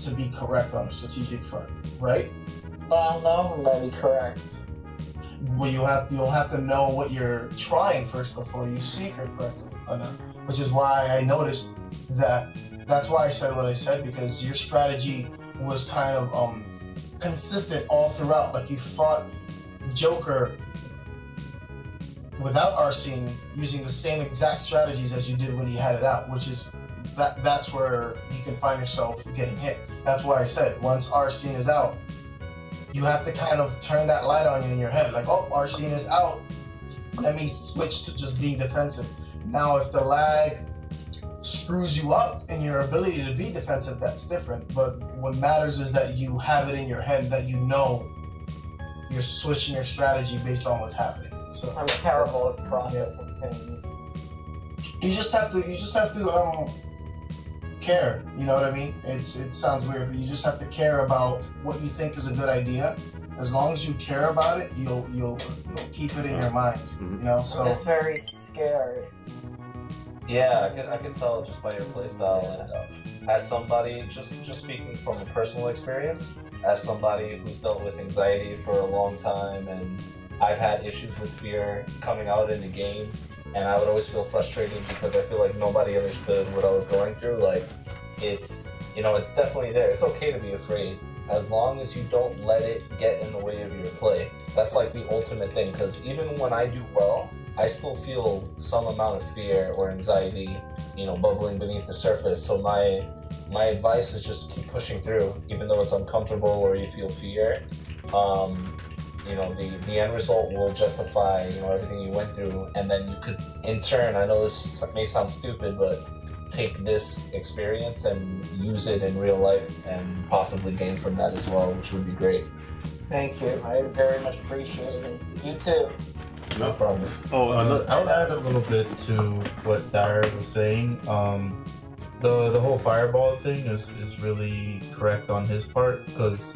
to be correct on a strategic front, right? Well, no, it might be correct. Well, you'll have to know what you're trying first before you see if you're correct or not. Which is why I noticed that. That's why I said what I said, because your strategy was kind of consistent all throughout. Like you fought Joker without Arsene using the same exact strategies as you did when he had it out, which is that's where you can find yourself getting hit. That's why I said once Arsene is out, you have to kind of turn that light on in your head, like, oh, Arsene is out, let me switch to just being defensive. Now if the lag screws you up in your ability to be defensive, that's different. But what matters is that you have it in your head that you know you're switching your strategy based on what's happening. So I'm terrible at processing things. You just have to care. You know what I mean? It sounds weird, but you just have to care about what you think is a good idea. As long as you care about it, you'll keep it in your mind. You know. So I'm just very scared. Yeah, I can tell just by your playstyle, and as somebody, just speaking from a personal experience, as somebody who's dealt with anxiety for a long time, and I've had issues with fear coming out in the game, and I would always feel frustrated because I feel like nobody understood what I was going through. Like, it's definitely there. It's okay to be afraid, as long as you don't let it get in the way of your play. That's like the ultimate thing, because even when I do well, I still feel some amount of fear or anxiety, bubbling beneath the surface. So my advice is just keep pushing through, even though it's uncomfortable or you feel fear. The end result will justify, everything you went through, and then you could, in turn, I know this may sound stupid, but take this experience and use it in real life and possibly gain from that as well, which would be great. Thank you. I very much appreciate it. You too. No problem. I would add a little bit to what Dyer was saying. The whole fireball thing is really correct on his part, because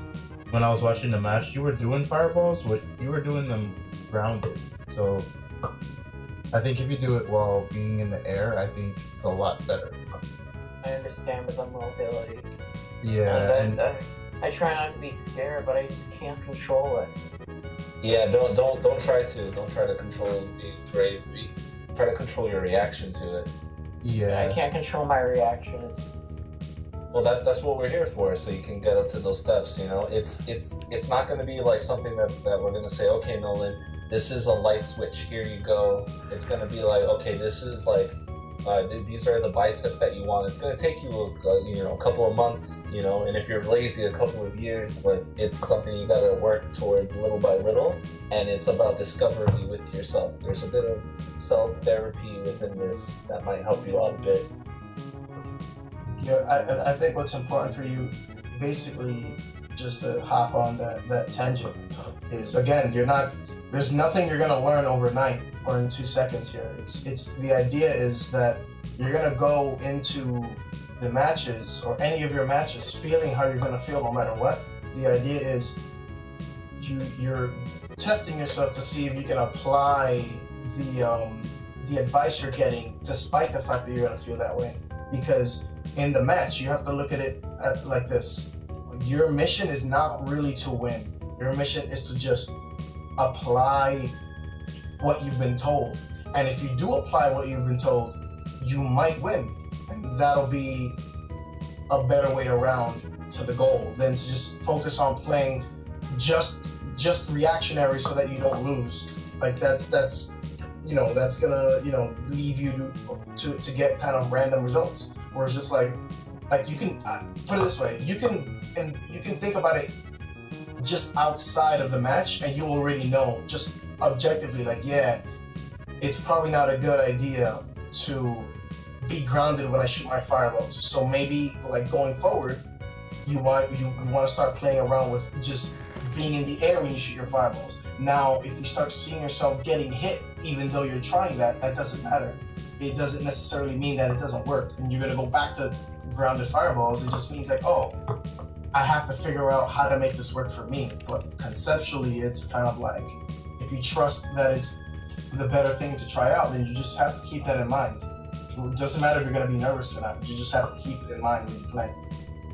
when I was watching the match, you were doing fireballs, but you were doing them grounded. So I think if you do it while being in the air, I think it's a lot better. I understand with the mobility. Yeah, and I try not to be scared, but I just can't control it. Yeah, don't try to control being afraid. Try to control your reaction to it. yeah, I can't control my reactions. Well, that's what we're here for, so you can get up to those steps. It's not going to be like something that we're going to say, okay, Nolan, this is a light switch. Here you go. It's going to be like, okay, this is like, these are the biceps that you want. It's going to take you a couple of months, and if you're lazy, a couple of years. Like, it's something you got to work towards little by little, and it's about discovery with yourself. There's a bit of self-therapy within this that might help you out a bit. Yeah, I think what's important for you, basically, just to hop on that tangent, is, again, there's nothing you're gonna learn overnight or in 2 seconds here. It's the idea is that you're gonna go into the matches or any of your matches feeling how you're gonna feel no matter what. The idea is you're testing yourself to see if you can apply the advice you're getting despite the fact that you're gonna feel that way. Because in the match, you have to look at it like this. Your mission is not really to win. Your mission is to just apply what you've been told. And if you do apply what you've been told, you might win. And that'll be a better way around to the goal than to just focus on playing just reactionary so that you don't lose. Like that's gonna leave you to get kind of random results. Where it's just like you can put it this way, you can think about it just outside of the match, and you already know just objectively, like, yeah, it's probably not a good idea to be grounded when I shoot my fireballs. So maybe, like, going forward, you want to start playing around with just being in the air when you shoot your fireballs. Now, if you start seeing yourself getting hit, even though you're trying that doesn't matter. It doesn't necessarily mean that it doesn't work, and you're gonna go back to grounded fireballs. It just means like, oh, I have to figure out how to make this work for me. But conceptually, it's kind of like, if you trust that it's the better thing to try out, then you just have to keep that in mind. It doesn't matter if you're gonna be nervous or not, but you just have to keep it in mind when you play.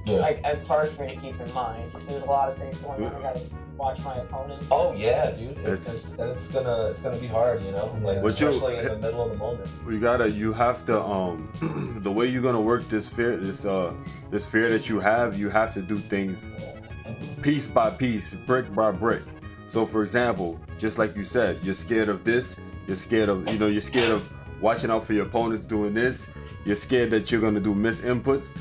like it's hard for me to keep in mind. There's a lot of things going on. I gotta watch my opponents. Oh yeah, dude. It's gonna be hard, you know, like especially in the middle of the moment. You have to the way you're gonna work this fear that you have to do things piece by piece, brick by brick. So for example, just like you said, you're scared of this, you're scared of watching out for your opponents doing this, you're scared that you're gonna do missed inputs.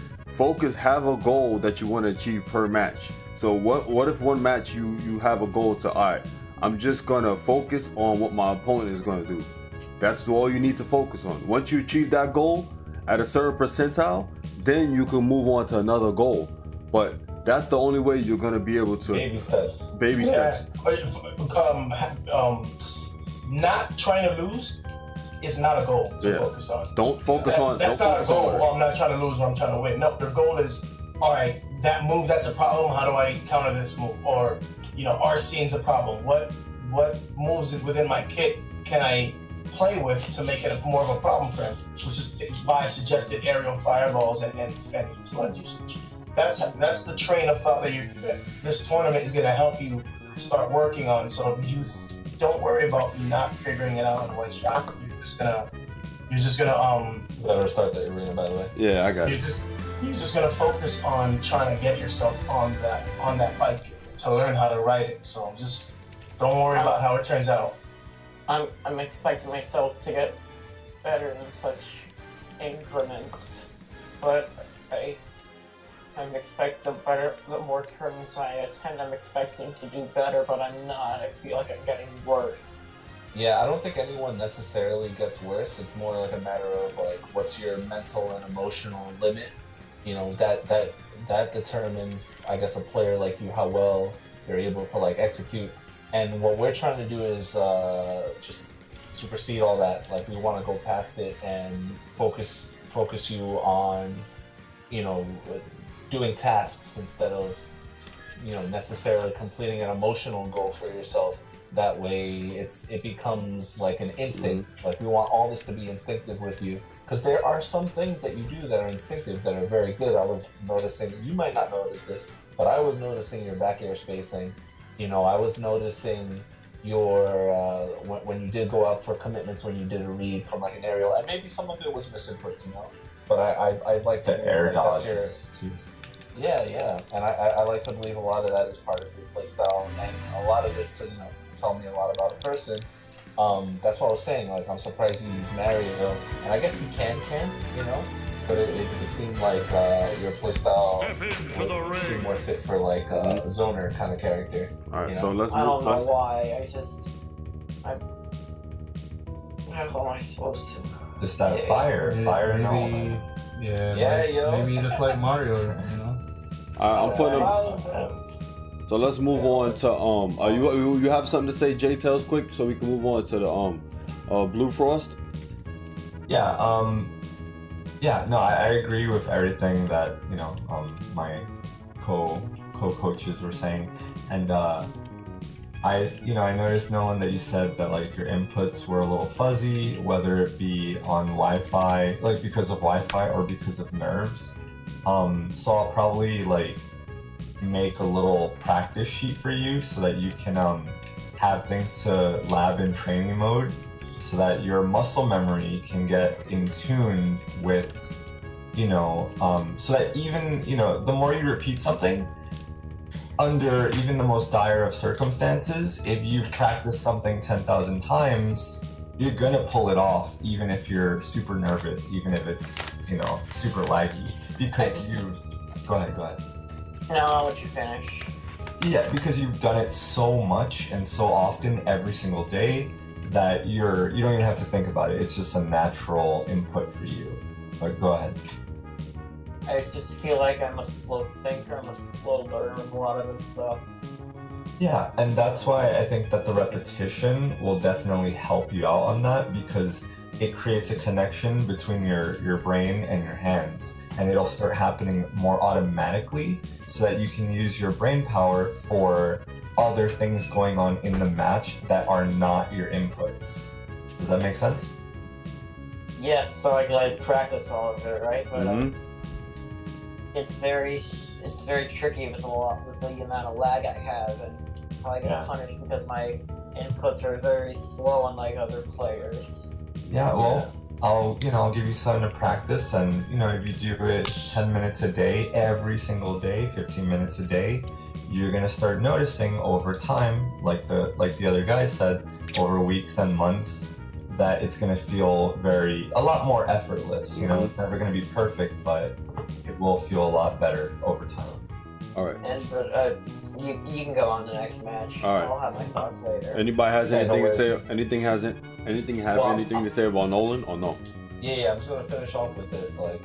Have a goal that you want to achieve per match. So what if one match you have a goal to, all right, I'm just gonna focus on what my opponent is gonna do. That's all you need to focus on. Once you achieve that goal at a certain percentile, then you can move on to another goal. But that's the only way you're gonna be able to baby steps. Not trying to lose is not a goal to focus on. Don't focus on. That's not a goal. I'm not trying to lose or I'm trying to win. No, your goal is, all right, that move, that's a problem. How do I counter this move? Or, Arsene's a problem. What moves within my kit can I play with to make it more of a problem for him? Which is by suggested aerial fireballs and flood usage. That's the train of thought that this tournament is going to help you start working on. So you don't worry about not figuring it out in one shot. You're just gonna Better start the arena, by the way. Yeah, I got it. You're just gonna focus on trying to get yourself on that bike to learn how to ride it. So just don't worry about how it turns out. I'm expecting myself to get better in such increments, but I'm expecting the more tournaments I attend, I'm expecting to do better, but I'm not. I feel like I'm getting worse. Yeah, I don't think anyone necessarily gets worse. It's more like a matter of like, what's your mental and emotional limit? That determines, I guess, a player like you, how well they're able to like execute. And what we're trying to do is just supersede all that. Like, we want to go past it and focus you on, doing tasks instead of, necessarily completing an emotional goal for yourself. That way it becomes like an instinct. Like, we want all this to be instinctive with you, because there are some things that you do that are instinctive that are very good. I was noticing, you might not notice this, but I was noticing your back air spacing. I was noticing your when you did go out for commitments, when you did a read from like an aerial, and maybe some of it was misinputs, but I'd like to air dodge too. Yeah, and I like to believe a lot of that is part of your playstyle, and a lot of this to tell me a lot about a person. That's what I was saying. Like, I'm surprised you use Mario, and I guess he can, but it seemed like your playstyle would seem more fit for like a zoner kind of character. All right, so let's. I don't know why. How am I supposed to? It's that fire and element. Maybe just like Mario, I'm putting him. So let's move on to you have something to say, J Tails, quick, so we can move on to the Blue Frost. I agree with everything that my co-coaches were saying, and I noticed, Nolan, that you said that like your inputs were a little fuzzy, whether it be on Wi-Fi, like because of Wi-Fi or because of nerves. So I'll probably like make a little practice sheet for you so that you can have things to lab in training mode, so that your muscle memory can get in tune with, so that even, the more you repeat something, under even the most dire of circumstances, if you've practiced something 10,000 times, you're gonna pull it off, even if you're super nervous, even if it's, super laggy, because Go ahead. No, I'll let you finish. Yeah, because you've done it so much and so often every single day that you don't even have to think about it. It's just a natural input for you. But go ahead. I just feel like I'm a slow thinker, I'm a slow learner with a lot of this stuff. Yeah, and that's why I think that the repetition will definitely help you out on that, because it creates a connection between your brain and your hands, and it'll start happening more automatically so that you can use your brain power for other things going on in the match that are not your inputs. Does that make sense? Yes, so I practice all of it, right? But it's it's very tricky with the amount of lag I have, and I get Yeah. punished because my inputs are very slow, unlike other players. Yeah, well, I'll give you something to practice, and if you do it 10 minutes a day, every single day, 15 minutes a day, you're gonna start noticing over time, like the other guy said, over weeks and months, that it's gonna feel a lot more effortless. It's never gonna be perfect, but it will feel a lot better over time. All right. And you can go on to the next match. All right. I'll have my thoughts later. Anybody has Yeah, no anything to say? worries. Anything have Well, anything to say about Nolan or no? Yeah, I'm just gonna finish off with this. Like,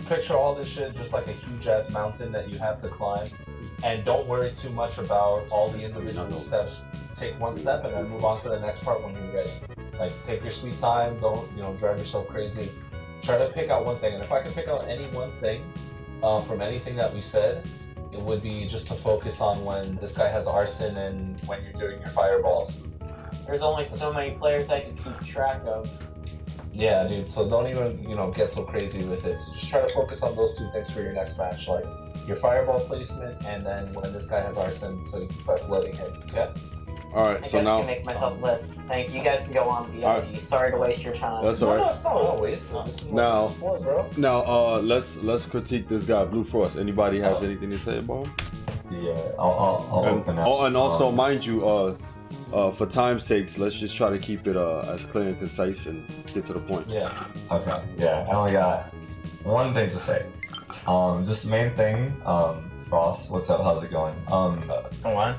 picture all this shit just like a huge ass mountain that you have to climb, and don't worry too much about all the individual steps. Take one step and then move on to the next part when you're ready. Like, take your sweet time. Don't drive yourself crazy. Try to pick out one thing, and if I could pick out any one thing from anything that we said, it would be just to focus on when this guy has arson and when you're doing your fireballs. There's only so many players I can keep track of. Yeah, dude. So don't even get so crazy with it. So just try to focus on those two things for your next match, like your fireball placement, and then when this guy has arson, so you can start flooding him. Yeah. All right. I So guess I now can make myself list. Thank you. You guys can go on BID. Alright. Sorry to waste your time. that's No, all no, right. it's not a waste. This is what Now- this is for, bro. Now let's critique this guy, Blue Frost. Anybody has anything to say about him? Yeah, I'll open up. Oh, and also, mind you, for time's sakes, let's just try to keep it as clear and concise and get to the point. Yeah. Okay, yeah, I only got one thing to say. Just the main thing, Frost, what's up, how's it going? Come on.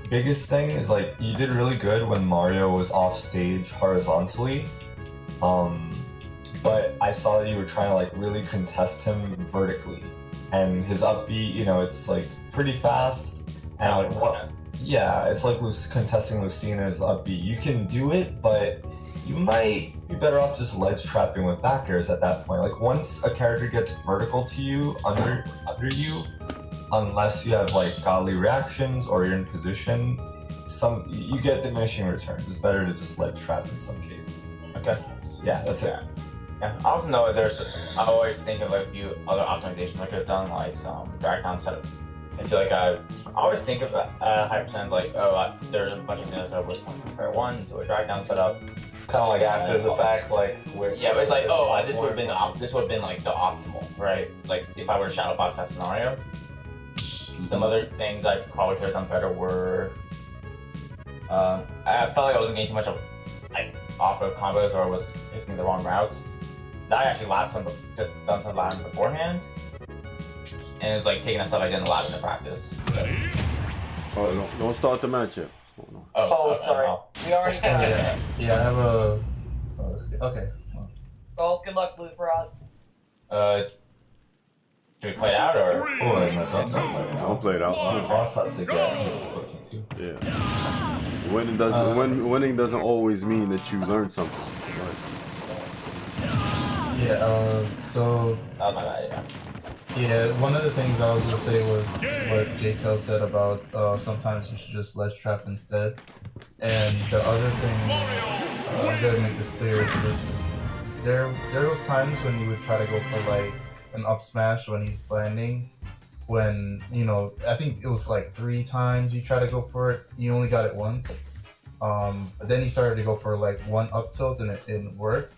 Biggest thing is, like, you did really good when Mario was off stage horizontally. But I saw that you were trying to, like, really contest him vertically. And his upbeat, it's, like, pretty fast. And yeah, it's like contesting Lucina's upbeat. You can do it, but you might be better off just ledge trapping with back airs at that point. Like, once a character gets vertical to you, under you, unless you have like godly reactions or you're in position, you get diminishing returns. It's better to just ledge trap in some cases. Okay. Yeah, that's it. Yeah. I also know I always think of a few other optimizations I could have done, like some drag down setup. I feel like I always think of high percent like, there's a bunch of minutes that was compare one to a drag down setup. Kind of like after the fact, like where. Yeah, but it's like, this would have been like the optimal, right? Like if I were to shadow box that scenario. Some other things I probably could have done better were, I felt like I wasn't getting too much of like off-road combos or was picking the wrong routes. That I actually done some lab beforehand, and it was like taking stuff I didn't lab in the practice. Oh, don't start the match yet. Oh, okay, sorry. well, We already got it. Yeah, I have a. Okay. Well, good luck, Blue Frost. should we play it out or? Oh, and that's not done. Don't play it out. Boss has to get his coaching too. Yeah. Winning doesn't always mean that you learned something. Right? Yeah. So Oh my bad, yeah. yeah, one of the things I was gonna say was what JTL said about sometimes you should just ledge trap instead. And the other thing, I'm gonna make this clear, is just there was times when you would try to go for like an up smash when he's landing. When, I think it was like 3 times you try to go for it, you only got it once. But then you started to go for like one up tilt and it didn't work.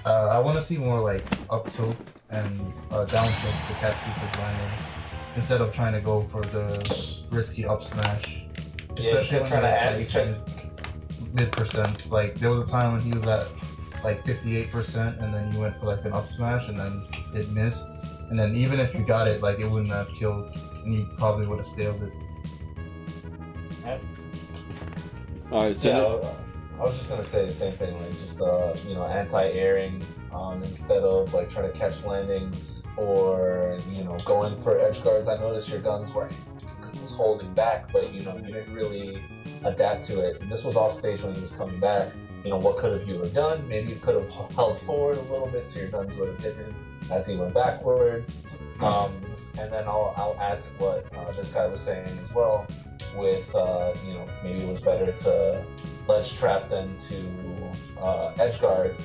I want to see more like up tilts and down tilts to catch people's landings instead of trying to go for the risky up smash. Yeah, you can try to add. You try. Mid-percent. Like there was a time when he was at like 58%, and then you went for like an up smash, and then it missed. And then even if you got it, like it wouldn't have killed, and you probably would have staled it. All right, so Yeah, I was just gonna say the same thing, like just anti-airing instead of like trying to catch landings or going for edge guards. I noticed your guns were holding back, but you didn't really adapt to it. And this was off stage when he was coming back. What could have you have done? Maybe you could have held forward a little bit so your guns would have hidden as he went backwards. And then I'll add to what this guy was saying as well. With maybe it was better to ledge trap than to edge guard.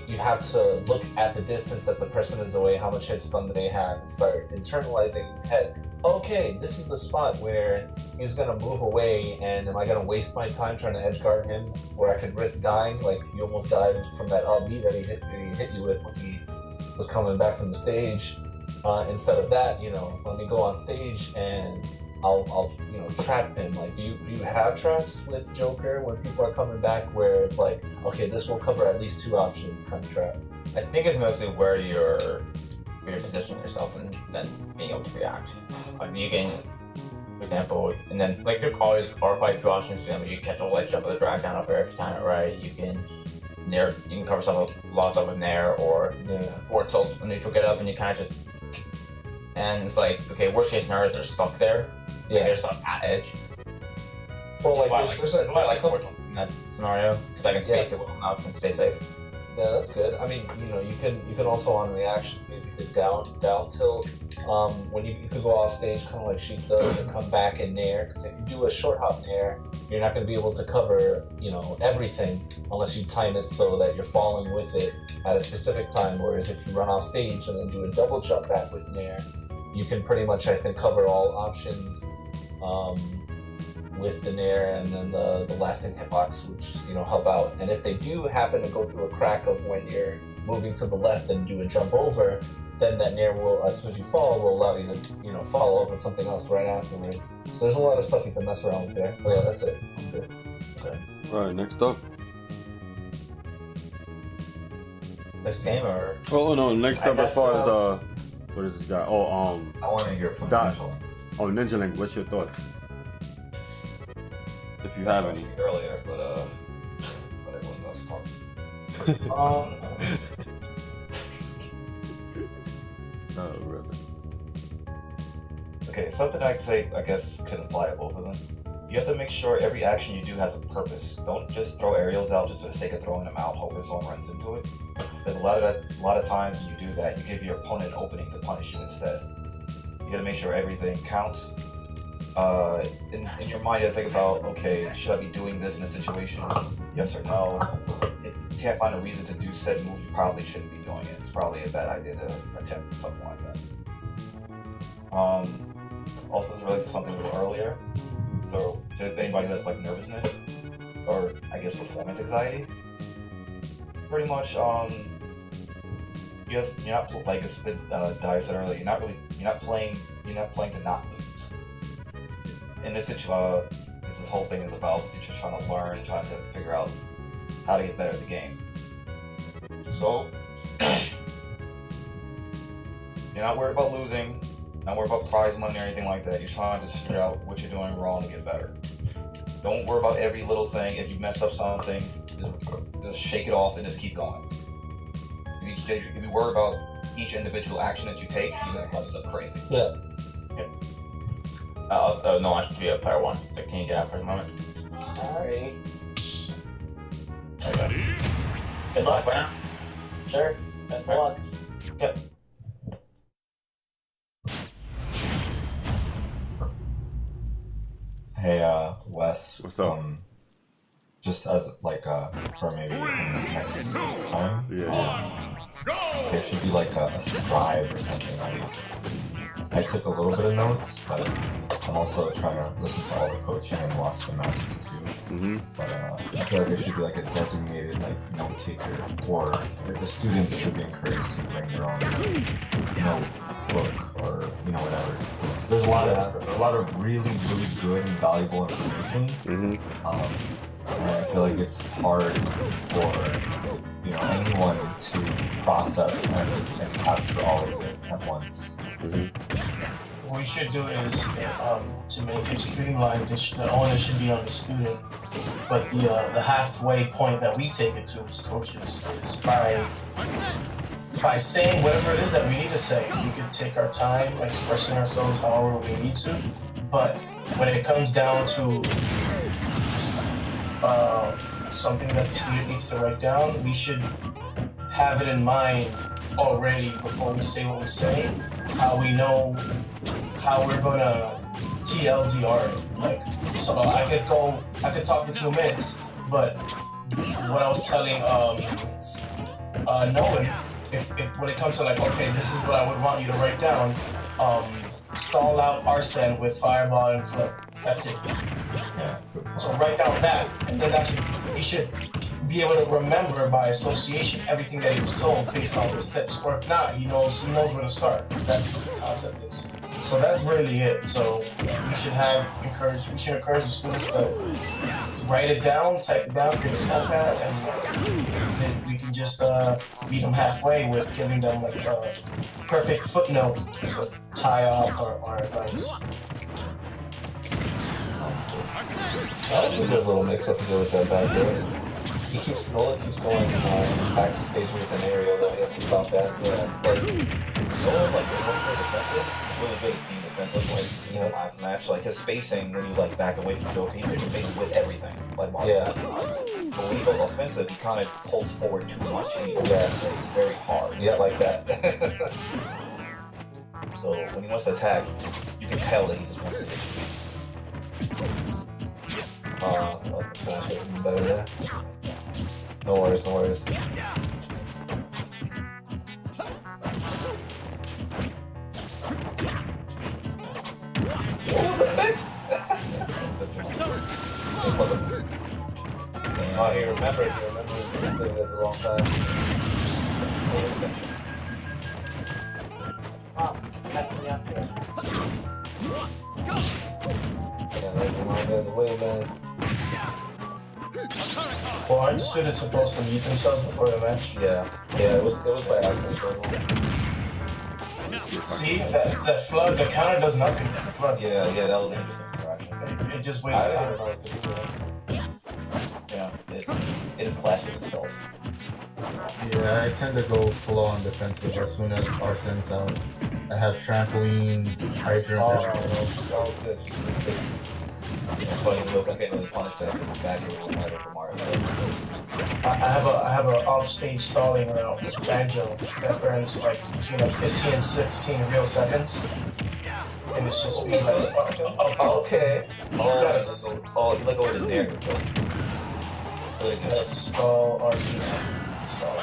you have to look at the distance that the person is away, how much hit stun they have, and start internalizing in your head. Okay, this is the spot where he's gonna move away, and am I gonna waste my time trying to edge guard him, where I could risk dying? Like you almost died from that LB that he hit you with when he was coming back from the stage. Instead of that, let me go on stage and I'll trap him. Like, do you have traps with Joker when people are coming back where it's like, okay, this will cover at least 2 options kind of trap? I think it's mostly where you're positioning yourself and then being able to react. Like you can, for example, and then like your callers are quite 2 options. You catch a light shot with a drag down up air if you time it right. You can cover stuff with lost up with nair or tilt a neutral get up, and you kind of just, and it's like, okay, worst case scenario, they're stuck there. Yeah, they're stuck at edge. Well, like there's a couple in that scenario because I can space it well enough and stay safe. Yeah, that's good. I mean, you can also on reaction see if you could down tilt. When you could go off stage, kind of like Sheik does, and come back in nair. Because if you do a short hop nair, you're not going to be able to cover everything unless you time it so that you're falling with it at a specific time. Whereas if you run off stage and then do a double jump back with nair, you can pretty much, I think, cover all options with the nair, and then the lasting hitbox would just help out. And if they do happen to go through a crack of when you're moving to the left and do a jump over, then that nair will, as soon as you fall, will allow you to follow up with something else right afterwards. So there's a lot of stuff you can mess around with there. But yeah, that's it. I'm good. Okay. All right, next up. Next game or? Oh no, next up as far as what is this guy? Oh, I want to hear from Dot. Ninja. Oh, Ninja Link. What's your thoughts? If you have any. Earlier, but everyone else talking. Oh, really? Okay, something I guess can apply to both of them. You have to make sure every action you do has a purpose. Don't just throw aerials out just for the sake of throwing them out, hoping someone runs into it. There's a lot of times when you do that, you give your opponent an opening to punish you instead. You gotta make sure everything counts. In your mind, you gotta think about, okay, should I be doing this in a situation? Yes or no? If you can't find a reason to do said move, you probably shouldn't be doing it. It's probably a bad idea to attempt something like that. Also, to relate to something a little earlier, so if anybody who has like nervousness, or I guess performance anxiety, pretty much, you're not, like Dai said earlier, you're not playing to not lose. In this situation, this whole thing is about you're just trying to learn and trying to figure out how to get better at the game. So, you're not worried about losing, not worried about prize money or anything like that. You're trying to figure out what you're doing wrong to get better. Don't worry about every little thing. If you messed up something, just shake it off and just keep going. If you worry about each individual action that you take, you're gonna drive yourself crazy. Yeah. No, I should be a player 1. So can you get out for a moment? Alrighty. Okay. Good luck. Right now? Sure. Best of luck. Yep. Hey, Wes. What's up? Just as for maybe next time. Yeah. There should be like a scribe or something. I took a little bit of notes, but I'm also trying to listen to all the coaching and watch the matches too. Mm-hmm. But I feel like there should be like a designated note taker, or the students should be encouraged to bring their own notebook or whatever. So there's a lot of really good and valuable information. Mm-hmm. And I feel like it's hard for anyone to process and capture all of it at once. What we should do is to make it streamlined. The onus should be on the student, but the halfway point that we take it to as coaches is by saying whatever it is that we need to say. We could take our time expressing ourselves however we need to, but when it comes down to something that the student needs to write down, we should have it in mind already before we say what we say, how we know how we're gonna TLDR it. So I could talk for 2 minutes, but what I was telling Nolan, if when it comes to like, okay, this is what I would want you to write down, stall out Arsene with Fireball and Flood. That's it. Yeah. So write down that, and then he should be able to remember by association everything that he was told based on those tips. Or if not, he knows where to start, because that's what the concept is. So that's really it. So we should encourage the students to write it down, type it down, get a notepad, and then we can just meet them halfway with giving them like a perfect footnote to tie off our advice. Honestly, there's a little mix-up to do with that bad boy. Nolan keeps going back to stage with an aerial that he has to stop that. Yeah, but Nolan, like, when defensive, really good at team defensive. Like, in the last match, like, his spacing, when you, like, back away from Joker, he interfaces with everything. Like, yeah. But when he goes offensive, he kind of pulls forward too much, and he Yes. plays very hard. Yeah, like that. So, when he wants to attack, you can tell that he just wants to hit you. Better there. No worries, no worries. Oh, the mix! Oh, he remembered he was doing it at the wrong time. Oh, messing me up here. Yeah, like, come on, get in the way, man. Well, aren't students supposed to meet themselves before the match? Yeah, it was by accident. See, that flood, the counter does nothing to the flood. Yeah, that was an interesting interaction. It just wastes I time. don't know what to do. Yeah, it is clashing itself. Yeah, I tend to go full on defensive as soon as Arsene's out. I have trampoline, hydrant. Oh, that was good. Just space. It's funny, Joker getting really punished there because his back here was harder for Mario. I have a offstage stalling round with Banjo that burns like between like 15 and 16 real seconds. And it's just me like, Okay. you gotta You let go of the dare. stall RC. Stall.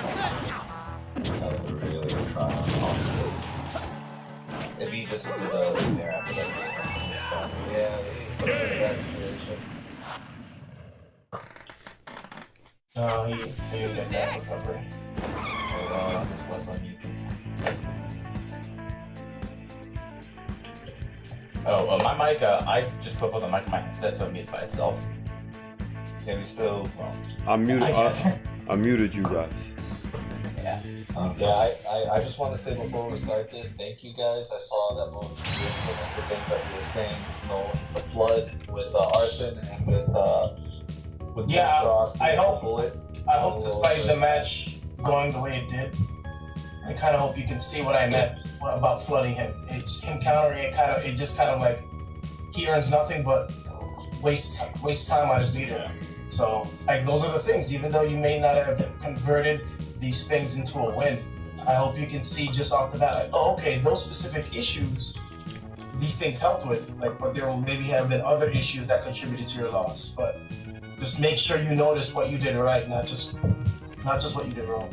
That was really trying on. If he just did the dare after that. Yeah, he put him in a bad situation. No, he didn't get that recovery. This was on YouTube. Oh, my mic, I just put both the mic in my headset so it mutes by itself. Yeah, we still, well, I muted you guys. Yeah. I just want to say before we start this, thank you guys. I saw that both of you implemented things that you were saying, you know, the flood with Arsene and with Yeah, Jack Frost, I hope- Bullet. I hope despite the match going the way it did, I kind of hope you can see what I meant about flooding him. It's him countering it it just kind of like, he earns nothing but wastes time on his leader. So, like, those are the things, even though you may not have converted these things into a win, I hope you can see just off the bat, like, oh, okay, those specific issues, these things helped with, like, but there will maybe have been other issues that contributed to your loss, but just make sure you notice what you did right, not just what you did wrong.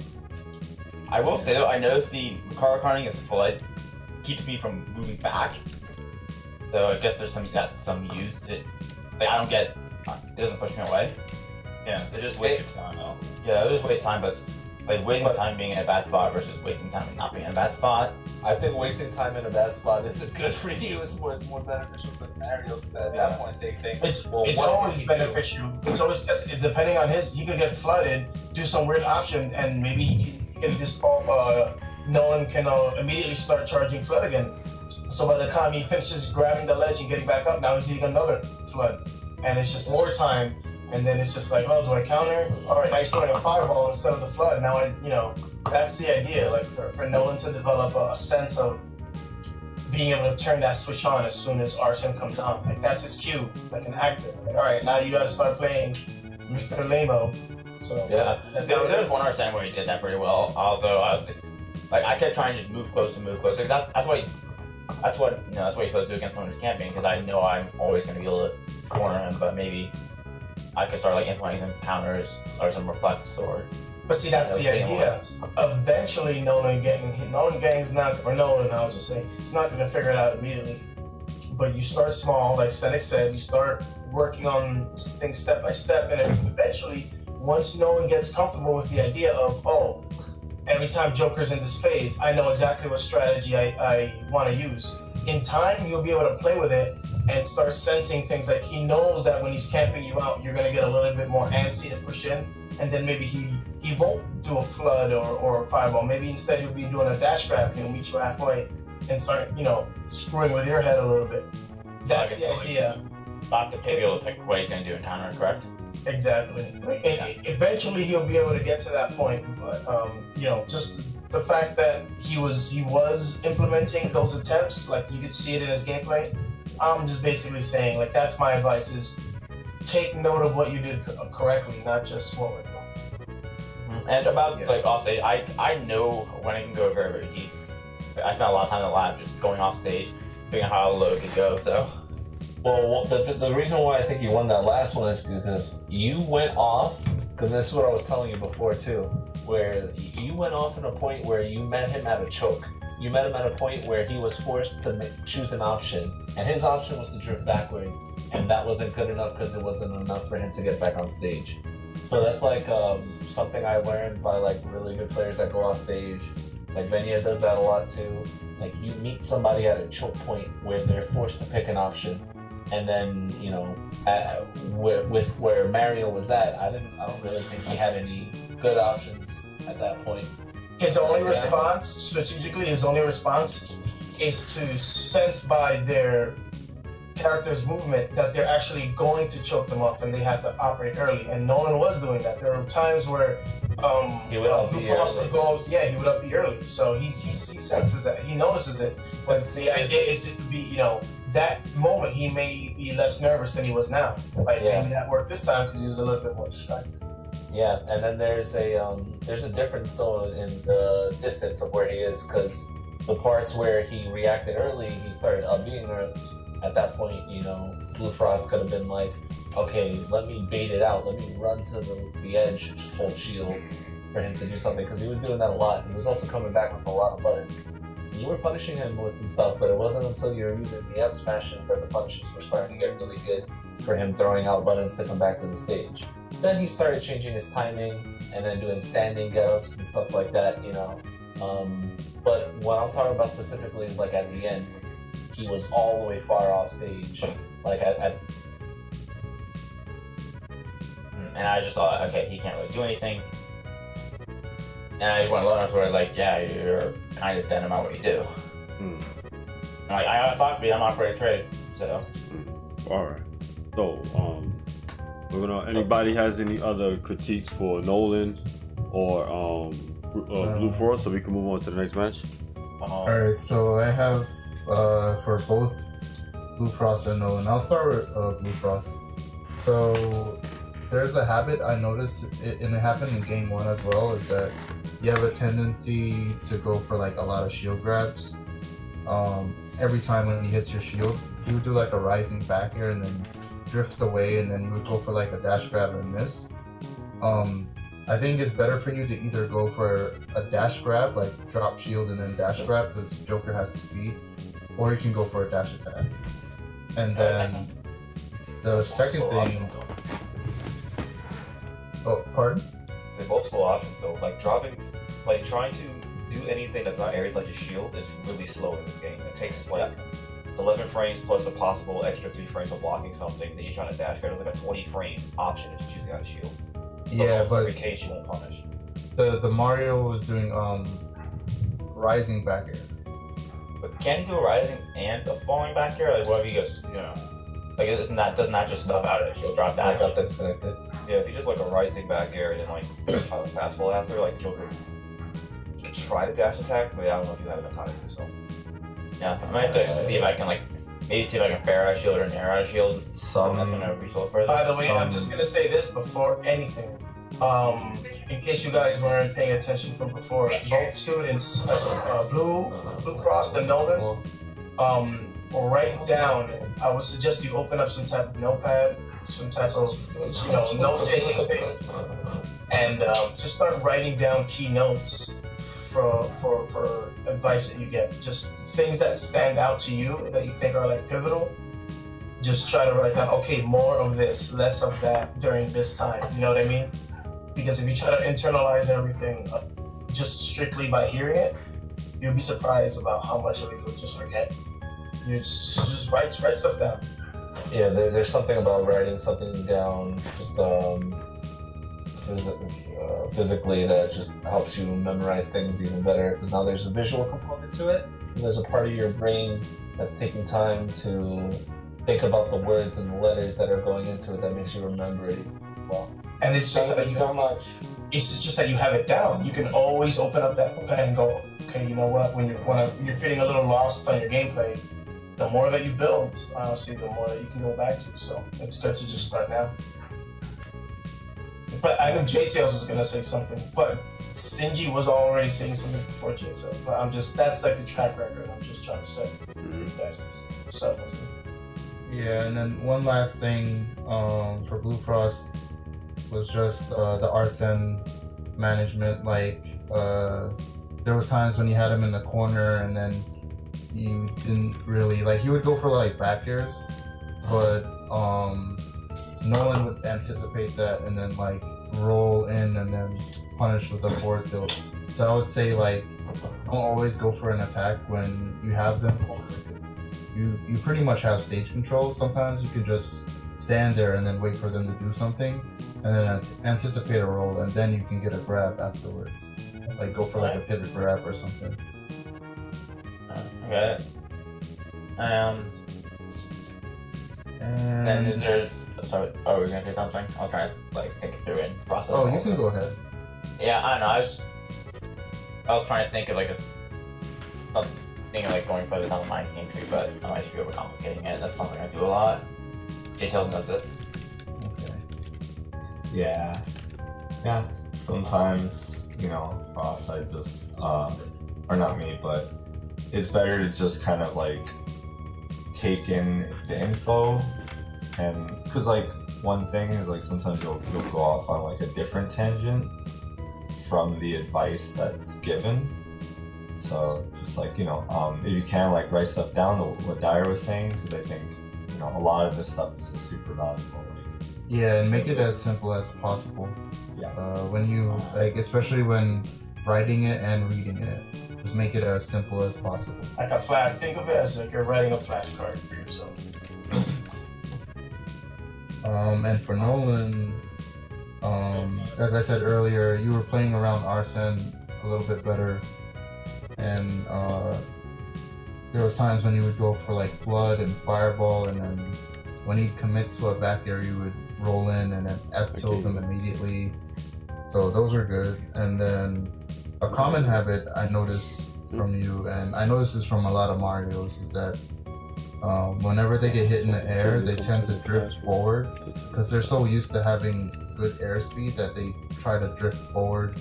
I will say though, I noticed the car carting is flood keeps me from moving back. So I guess there's some use. Like I don't get, it doesn't push me away. yeah, it just wastes your time now. Yeah, it just wastes time, but like wasting time being in a bad spot versus wasting time not being in a bad spot. I think wasting time in a bad spot isn't good for you. It's more beneficial for Mario because at that point they think It's well, what always can he do? beneficial. It's always depending on he could get flooded, do some weird option, and maybe he can just no one can immediately start charging flood again. So by the time he finishes grabbing the ledge and getting back up, now he's eating another flood, and it's just more time. And then it's just like, oh, do I counter? All right, now he's throwing a fireball instead of the flood. Now that's the idea. Like for Nolan to develop a sense of being able to turn that switch on as soon as Arsene comes on. Like that's his cue, like an actor. Like, all right, now you got to start playing Mr. Lamo. So Yeah, that's how it there's is. one understand where he did that pretty well. Although I was like, I kept trying to just move close. Because that's what you're supposed to do against someone who's camping. Because I know I'm always going to be able to corner him, but maybe I could start like implementing some counters or some reflects or But see, that's the idea. Eventually, Nolan Gang's not, or Nolan, I'll just say, it's not going to figure it out immediately. But you start small, like Senex said, you start working on things step by step, and eventually, once Nolan gets comfortable with the idea of, oh, every time Joker's in this phase, I know exactly what strategy I want to use. In time, he'll be able to play with it and start sensing things like he knows that when he's camping you out, you're going to get a little bit more antsy to push in. And then maybe he won't do a flood or a fireball. Maybe instead he'll be doing a dash grab and he'll meet you halfway and start, screwing with your head a little bit. That's the idea. Stop the pivotal pick what he's going to do in timer, correct? Exactly. Eventually he'll be able to get to that point, but just the fact that he was implementing those attempts, like you could see it in his gameplay. I'm just basically saying, like, that's my advice: is take note of what you did correctly, not just what we're doing. And about like offstage, I know when I can go very, very deep. I spent a lot of time in the lab just going off stage, figuring out how low it could go. So. Well, the reason why I think you won that last one is because you went off, because this is what I was telling you before too, where you went off at a point where you met him at a choke. You met him at a point where he was forced to choose an option, and his option was to drift backwards, and that wasn't good enough because it wasn't enough for him to get back on stage. So that's like something I learned by like really good players that go off stage. Like Venia does that a lot too. Like you meet somebody at a choke point where they're forced to pick an option. And then, with where Mario was at, I don't really think he had any good options at that point. His only response, strategically, is to sense by their character's movement that they're actually going to choke them off and they have to operate early. And Nolan was doing that. There were times where he would up he would up the early. So he senses that, he notices it. But the idea is just to be, that moment he may be less nervous than he was now. Maybe that worked this time because he was a little bit more distracted. Yeah, and then there's a difference though in the distance of where he is, because the parts where he reacted early, he started being early. At that point, Blue Frost could have been like, okay, let me bait it out, let me run to the edge and just hold shield for him to do something, because he was doing that a lot. He was also coming back with a lot of buttons. You were punishing him with some stuff, but it wasn't until you were using the F smashes that the punishes were starting to get really good for him throwing out buttons to come back to the stage. Then he started changing his timing and then doing standing get-ups and stuff like that, But what I'm talking about specifically is like at the end, he was all the way far off stage, like at and I just thought, okay, he can't really do anything. And I just went low enough where, like, yeah, you're kind of dead no matter what you do. Like, I thought to be an operator trade, so. Alright. So, anybody has any other critiques for Nolan or Blue Frost, so we can move on to the next match? Alright, so I have for both Blue Frost and Nolan. I'll start with Blue Frost. So there's a habit I noticed, and it happened in game 1 as well, is that you have a tendency to go for like a lot of shield grabs. Every time when he hits your shield, he would do like a rising back air and then drift away, and then you would go for like a dash grab and miss. I think it's better for you to either go for a dash grab, like drop shield and then dash grab, because Joker has the speed, or you can go for a dash attack. And then the second thing... Oh, pardon? They're both slow options though. Like trying to do anything that's not areas like your shield is really slow in this game. It takes like 11 frames plus a possible extra 3 frames of blocking something. Then you're trying to dash. There's like a 20 frame option if you're choosing out a shield. So yeah, but in case you won't punish. The Mario was doing rising back air. But can you do a rising and a falling back air? Like, what if you just, like, doesn't that just stuff out of it? You'll drop down. I got that disconnected. Yeah, if you just like a rising back air and then like try to fast fall after, like Joker, you can try to dash attack, but I don't know if you have enough time to do so. Yeah, I might have to see if I can fair eye shield or narrow eye shield. That's gonna reach a little further. By the way, I'm just gonna say this before anything. In case you guys weren't paying attention from before, both students, Blue Frost and Nolan, write down. I would suggest you open up some type of notepad, some type of note-taking thing, and just start writing down key notes for advice that you get. Just things that stand out to you that you think are like pivotal. Just try to write down, okay, more of this, less of that during this time. You know what I mean? Because if you try to internalize everything just strictly by hearing it, you'll be surprised about how much of it you'll just forget. You just write stuff down. Yeah, there's something about writing something down just physically that just helps you memorize things even better, because now there's a visual component to it, and there's a part of your brain that's taking time to think about the words and the letters that are going into it that makes you remember it well. And it's just Thank you so much. It's just that you have it down. You can always open up that pen and go, okay, you know what? When you're feeling a little lost on your gameplay, the more that you build, honestly, the more that you can go back to. So it's good to just start now. But I knew JTails was gonna say something, but Sinji was already saying something before JTails. But that's like the track record. I'm just trying to set you guys this up with me. Yeah, and then one last thing for Blue Frost was just the Arsene management. Like, there was times when you had him in the corner and then you didn't really, like, he would go for like back airs, but Nolan would anticipate that and then like roll in and then punish with a forward tilt. So I would say, like, don't always go for an attack when you have them. You pretty much have stage control. Sometimes you can just stand there and then wait for them to do something, and then anticipate a roll, and then you can get a grab afterwards. Like, go for like a pivot grab or something. Okay. Then is there? Sorry, are we gonna say something? I'll try to like think it through and process. Oh, you can go ahead. Yeah, I don't know. I was trying to think of like something like going further down the mind game tree, but I might be overcomplicating it. That's something I do a lot. JTails knows this. Okay. Yeah. Sometimes, Frost, I just, or not me, but it's better to just kind of like take in the info, and because like one thing is like sometimes you'll go off on like a different tangent from the advice that's given. So just like, if you can like write stuff down, what Dyer was saying, because I think, a lot of this stuff is just super valuable. Yeah, and make it as simple as possible. Yeah. When you, like, especially when writing it and reading it, just make it as simple as possible. Like a flash, think of it as like you're writing a flashcard for yourself. And for Nolan, as I said earlier, you were playing around Arsene a little bit better, and there was times when you would go for like Flood and Fireball, and then when he commits to a back air, you would roll in and then F-tilt him immediately. So those are good. And then a common habit I noticed from you, and I noticed this from a lot of Marios, is that whenever they get hit in the air, they tend to drift forward because they're so used to having good airspeed that they try to drift forward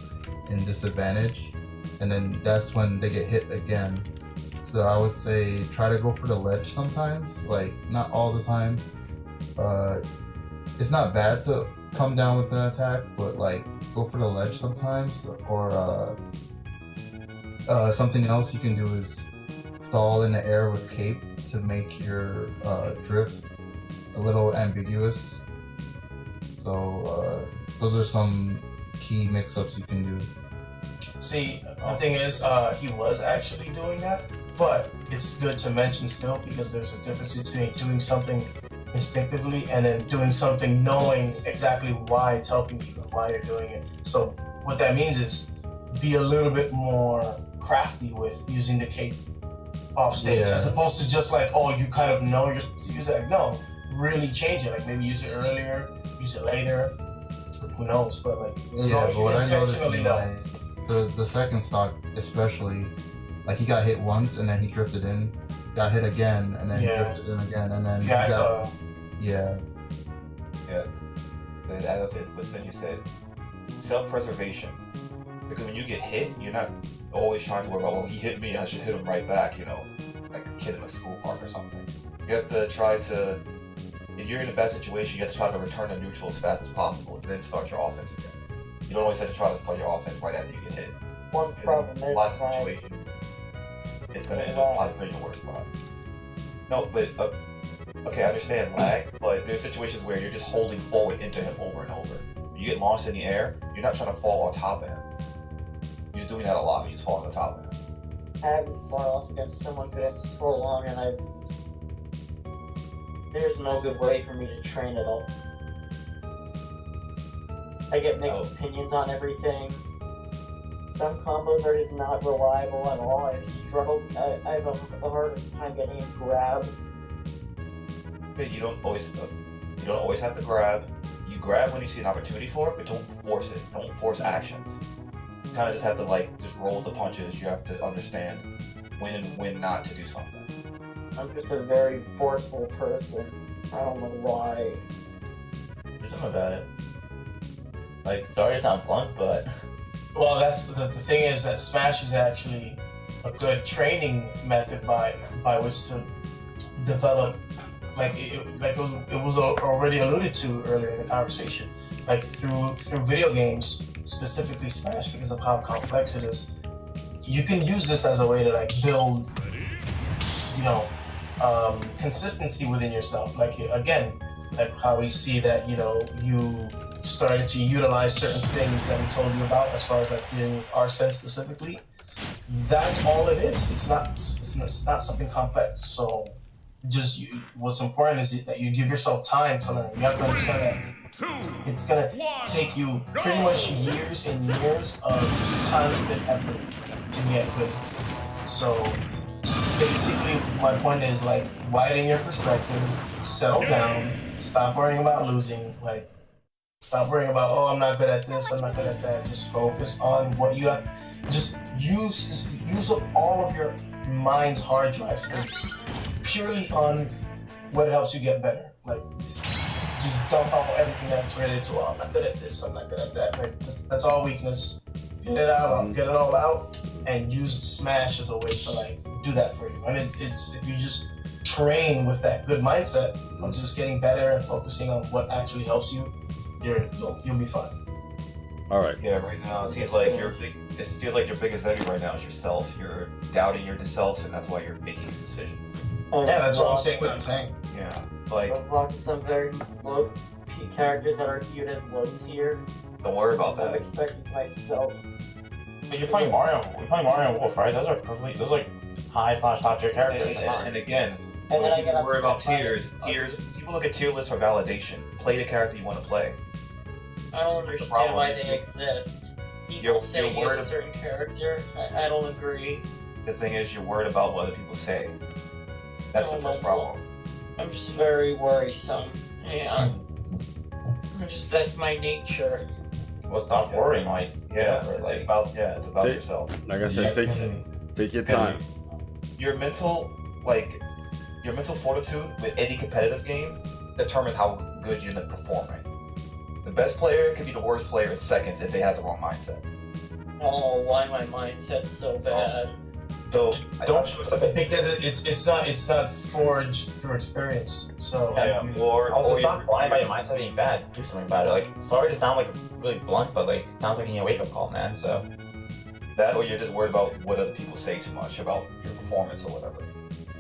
in disadvantage, and then that's when they get hit again. So I would say try to go for the ledge sometimes, like not all the time. It's not bad to come down with an attack, but like go for the ledge sometimes. Or something else you can do is stall in the air with cape to make your drift a little ambiguous. So those are some key mix-ups you can do. See, the thing is, he was actually doing that, but it's good to mention still, because there's a difference between doing something instinctively and then doing something knowing exactly why it's helping you and why you're doing it. So what that means is be a little bit more crafty with using the cape off stage, as opposed to just like, oh, you kind of know you're supposed to use it. Like, no, really change it. Like maybe use it earlier, use it later. Who knows? But like, as long as you intentionally know. The second stock especially, like he got hit once and then he drifted in, got hit again and then he drifted in again, and then I saw. Yeah. As what Sinji said, self-preservation. Because when you get hit, you're not always trying to worry about, well, he hit me, I should hit him right back, like a kid in a school park or something. You have to try to if you're in a bad situation, you have to try to return to neutral as fast as possible, and then start your offense again. You don't always have to try to start your offense right after you get hit. One problem is a lot of that situations, it's going to end up probably putting you in a worse spot. No, but okay, I understand lag, but there's situations where you're just holding forward into him over and over. You get launched in the air, you're not trying to fall on top of him. You're just doing that a lot. You just fall on the top of him. I haven't fought off against someone for so long, and there's no good way for me to train it up. I get mixed opinions on everything. Some combos are just not reliable at all. I struggle. I have the hardest time getting in grabs. Okay, you don't always have to grab. You grab when you see an opportunity for it, but don't force it. Don't force actions. You kind of just have to just roll the punches. You have to understand when and when not to do something. I'm just a very forceful person. I don't know why. There's something about it. Like, sorry to sound blunt, but Well, that's the thing is that Smash is actually a good training method by which to develop, it was already alluded to earlier in the conversation, like through video games, specifically Smash, because of how complex it is. You can use this as a way to build, consistency within yourself. Like how we see that you started to utilize certain things that we told you about as far as dealing with Arsene specifically. That's all it is. It's not something complex. So what's important is that you give yourself time to learn. You have to understand that it's gonna take you pretty much years and years of constant effort to get good. So basically my point is widen your perspective, settle down, stop worrying about losing, stop worrying about, oh, I'm not good at this, I'm not good at that. Just focus on what you have. Just use up all of your mind's hard drive space purely on what helps you get better. Just dump out everything that's related to, oh, I'm not good at this, I'm not good at that. That's all weakness. Get it out, get it all out, and use Smash as a way to do that for you. And it's if you just train with that good mindset of just getting better and focusing on what actually helps you, you'll be fine. All right. Yeah, right now it feels like your biggest enemy right now is yourself. You're doubting yourself, and that's why you're making these decisions. Yeah, that's what I'm saying. What I'm saying. Yeah, Roblox is some very low characters that are viewed as low tier. Don't worry about I'm that. expecting to myself. but you're playing Mario. You're playing Mario and Wolf, right? Those are high/top tier characters. And again, And then when I people get worry about upset by tiers, it. people look at tier lists for validation. Play the character you want to play. I don't understand why they exist. People say you're use worried a certain character. I don't agree. The thing is, you're worried about what other people say. That's the first problem. I'm just very worrisome. Yeah. That's my nature. Well, stop worrying, Yeah, it's about Take- yourself. Like I said, take your time. Your mental fortitude with any competitive game determines how good you end up performing. The best player can be the worst player in seconds if they have the wrong mindset. Oh, why my mindset's so bad? So Because it's not forged through experience. So Or stop blind by your mindset being bad. Do something about it. Sorry to sound really blunt, but it sounds like you need a wake up call, man. So that, or you're just worried about what other people say too much about your performance or whatever.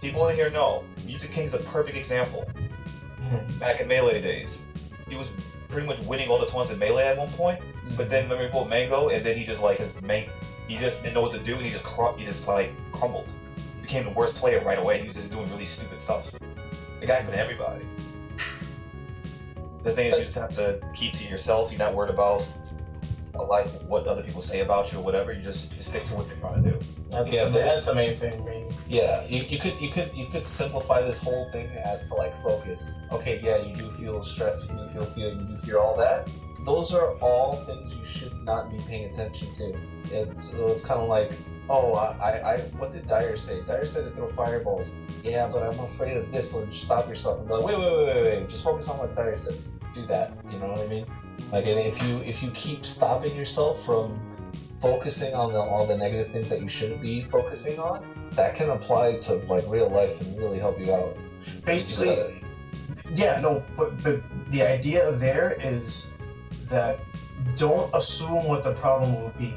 People in here know Music King's a perfect example. Back in Melee days, he was pretty much winning all the tournaments in Melee at one point. But then when we pulled Mango, and then he just he just didn't know what to do, and he just crumbled. He became the worst player right away. He was just doing really stupid stuff. The guy put everybody. The thing is, you just have to keep to yourself. You're not worried about what other people say about you or whatever. You just stick to what you're trying to do. That's the main thing, really. Yeah, you could simplify this whole thing as to focus. Okay, yeah, you do feel stressed, you do feel fear, you do fear all that. Those are all things you should not be paying attention to. It's kind of like, oh, what did Dyer say? Dyer said to throw fireballs. Yeah, but I'm afraid of this. Just stop yourself and be like, wait. Just focus on what Dyer said. Do that. You know what I mean? And if you keep stopping yourself from focusing on all the negative things that you shouldn't be focusing on, that can apply to real life and really help you out. Basically, Yeah, no, but the idea there is that don't assume what the problem will be.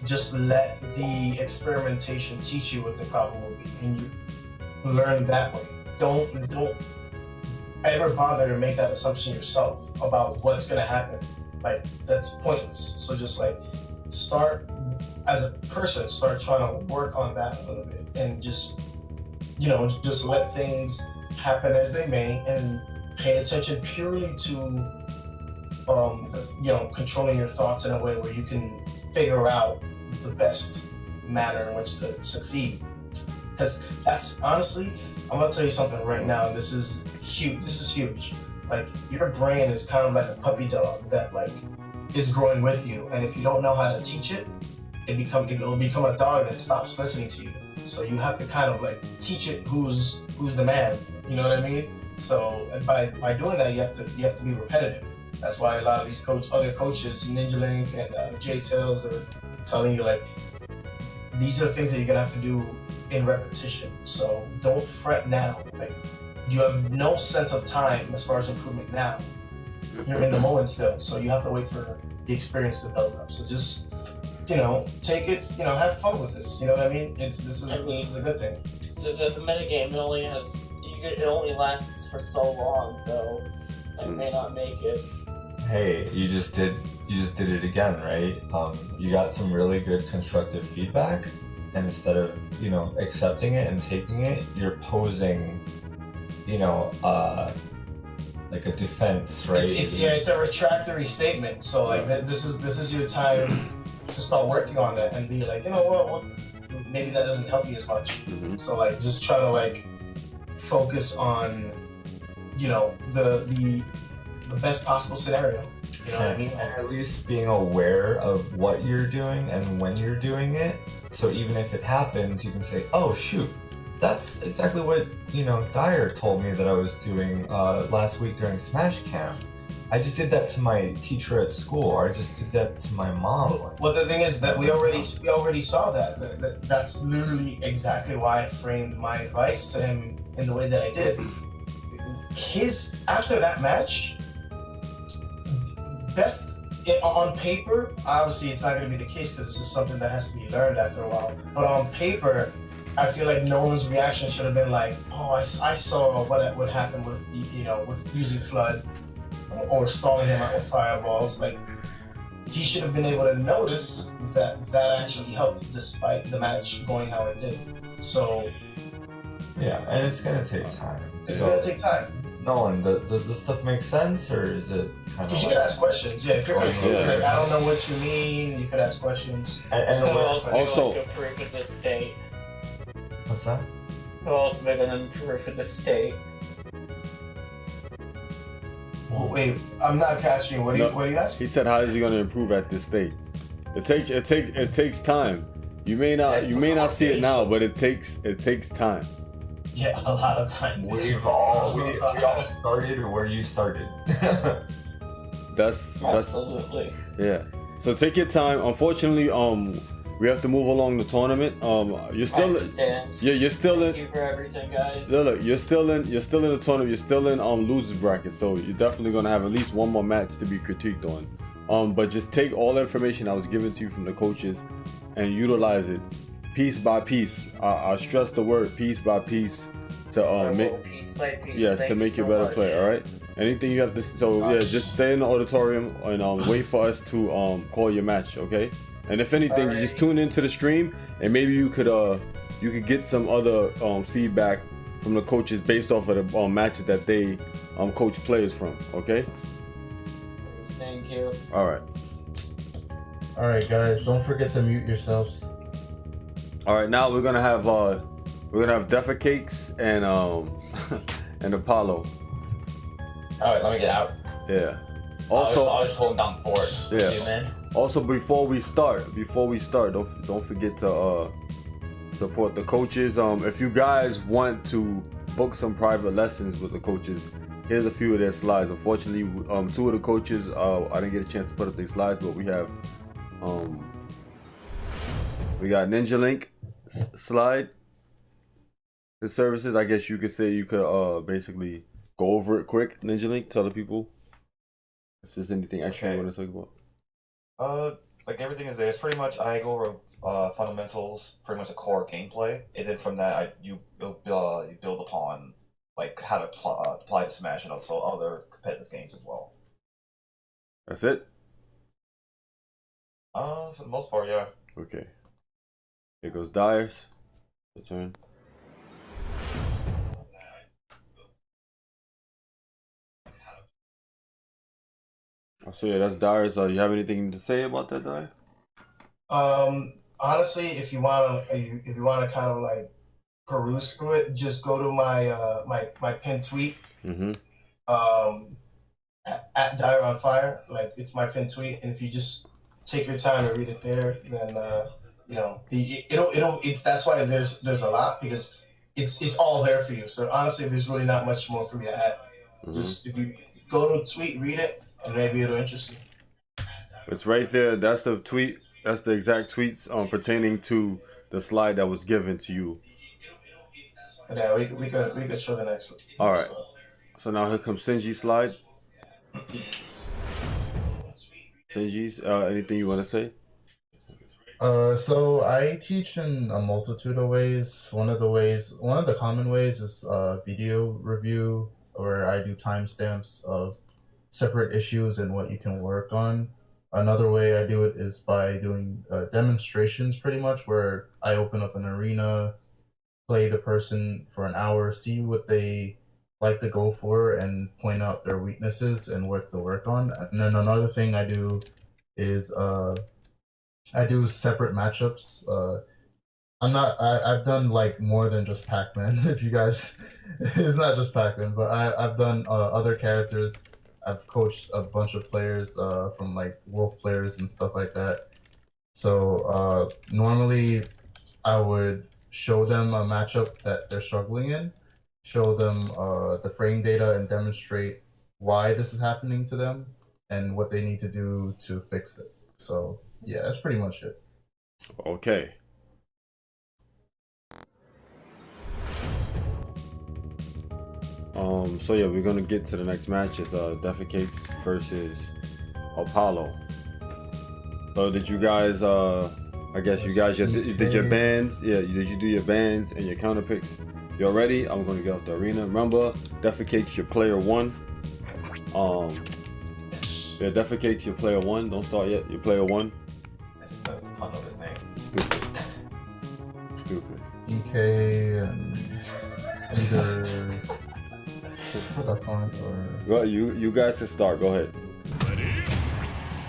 Just let the experimentation teach you what the problem will be, and you learn that way. Don't ever bother to make that assumption yourself about what's gonna happen. Like that's pointless. So just like start as a person, start trying to work on that a little bit, and just just let things happen as they may, and pay attention purely to controlling your thoughts in a way where you can figure out the best manner in which to succeed. Because that's honestly, I'm gonna tell you something right now. This is huge. This is huge. Like your brain is kind of like a puppy dog that like is growing with you, and if you don't know how to teach it, it'll become a dog that stops listening to you. So you have to kind of like teach it who's the man. You know what I mean? So and by doing that, you have to be repetitive. That's why a lot of these other coaches, Ninja Link and J Tails, are telling you like these are things that you're gonna have to do in repetition. So don't fret now. Like you have no sense of time as far as improvement now. You're in the moment still, so you have to wait for the experience to build up. So just take it. Have fun with this. You know what I mean? This is a good thing. The metagame it only lasts for so long, though. I may not make it. Hey, you just did it again, right? You got some really good constructive feedback, and instead of accepting it and taking it, you're posing like a defense, right? It's a retractory statement. So like this is your time to start working on it and be like, you know what, maybe that doesn't help me as much. Mm-hmm. So like just try to like focus on the best possible scenario. You know what I mean? And at least being aware of what you're doing and when you're doing it. So even if it happens, you can say, oh shoot, that's exactly what Dyer told me that I was doing last week during Smash Camp. I just did that to my teacher at school, or I just did that to my mom. Well, the thing is that we already saw that. That's literally exactly why I framed my advice to him in the way that I did. After that match, best on paper, obviously it's not going to be the case because this is something that has to be learned after a while. But on paper, I feel like Nolan's reaction should have been like, "Oh, I saw what would happen with with using Flood or stalling him out with fireballs." Like he should have been able to notice that actually helped, despite the match going how it did. So yeah, and it's gonna take time. It's gonna take time. Nolan, does this stuff make sense, or is it kind of? Because you could ask questions. Yeah, if you're confused, like I don't know what you mean, you could ask questions. And also improve with the state. What's that? Who else been an improve with the state? Well, wait, I'm not catching you. What are you asking? He said, "How is he going to improve at this state?" It takes time. You may not see it now, but it takes time. Yeah, a lot of time. We all started where you started. That's Absolutely. Yeah. So take your time. Unfortunately, we have to move along the tournament. You're still you're still Thank you for everything, guys. Look, you're still in the tournament. You're still in losers bracket, so you're definitely gonna have at least one more match to be critiqued on. But just take all the information that was given to you from the coaches and utilize it piece by piece. I stress the word piece by piece to make piece by piece. yes, to make you a better player. All right. Anything you have to just stay in the auditorium and wait for us to call your match, okay? And if anything, you just tune into the stream and maybe you could get some other feedback from the coaches based off of the matches that they coach players from, okay? Thank you. All right. All right, guys, don't forget to mute yourselves. All right, now we're gonna have Defa Cakes and and Apollo. All right, let me get out. Yeah. Also, I was just holding down fort. Yeah. You, man. Also, before we start, don't forget to support the coaches. If you guys want to book some private lessons with the coaches, here's a few of their slides. Unfortunately, two of the coaches, I didn't get a chance to put up their slides, but we got Ninja Link slide. The services, I guess you could say, you could basically go over it quick, Ninja Link. Tell the people if there's anything extra you Okay. want to talk about. Like everything is there. It's pretty much I go over fundamentals, pretty much the core gameplay, and then from that you build upon like how to apply the Smash and also other competitive games as well. That's it. For the most part, yeah. Okay. Here goes Dyers. Your turn. So yeah, that's Dyers. You have anything to say about that, Dyer? Honestly, if you want to kind of like peruse through it, just go to my pinned tweet. Mm-hmm. At Dire on Fire, like it's my pinned tweet, and if you just take your time and read it there, then it's that's why there's a lot, because it's all there for you. So honestly, there's really not much more for me to add. Mm-hmm. Just if you go to the tweet, read it, and maybe it'll interest you. It's right there. That's the tweet. That's the exact tweets pertaining to the slide that was given to you. Yeah, we could show the next one. All right. So now here comes Shinji's slide. Shinji's, anything you want to say? So I teach in a multitude of ways. One of the common ways is video review, where I do timestamps of separate issues and what you can work on. Another way I do it is by doing demonstrations, pretty much, where I open up an arena, play the person for an hour, see what they like to go for, and point out their weaknesses and what to work on. And then another thing I do is I do separate matchups. I've done like more than just Pac-Man. If you guys, it's not just Pac-Man, but I've done other characters. I've coached a bunch of players from like Wolf players and stuff like that. So normally I would show them a matchup that they're struggling in, show them the frame data, and demonstrate why this is happening to them and what they need to do to fix it. So yeah, that's pretty much it. Okay. So yeah, we're gonna get to the next match. It's Defecates versus Apollo. So did you guys I guess you guys did your bands? Yeah, did you do your bands and your counter picks? You're ready? I'm gonna get off the arena. Remember, Defecates your player 1. Yeah, Defecates your player 1. Don't start yet. Your player 1. That's just the fun of his name. Stupid. Stupid. DK and either that's on it or Go, you guys can start. Go ahead.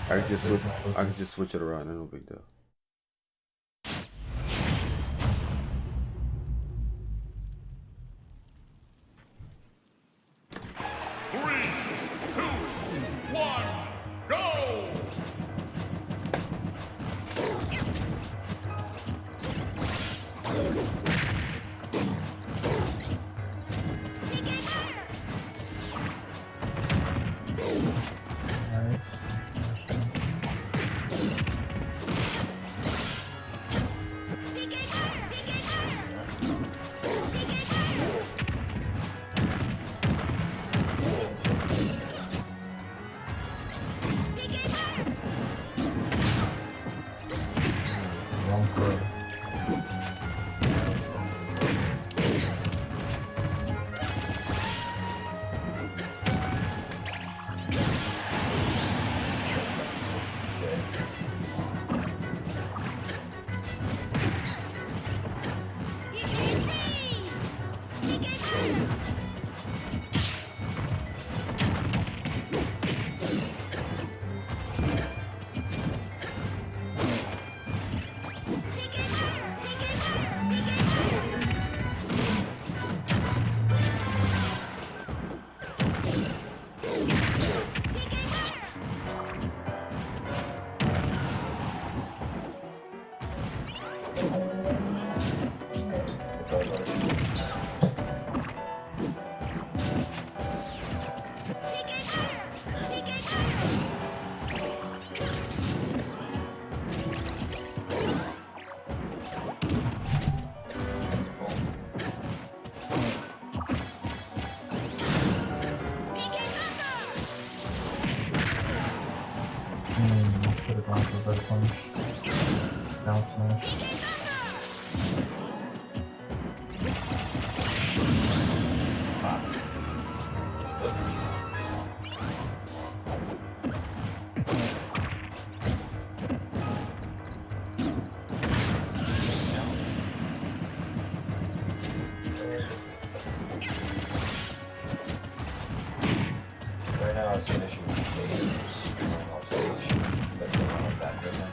I can just switch it around. No big deal. nice. Blanco Red Punch. Down smash. Right now, I see an issue with lasers going off stage. That's going on with that right now.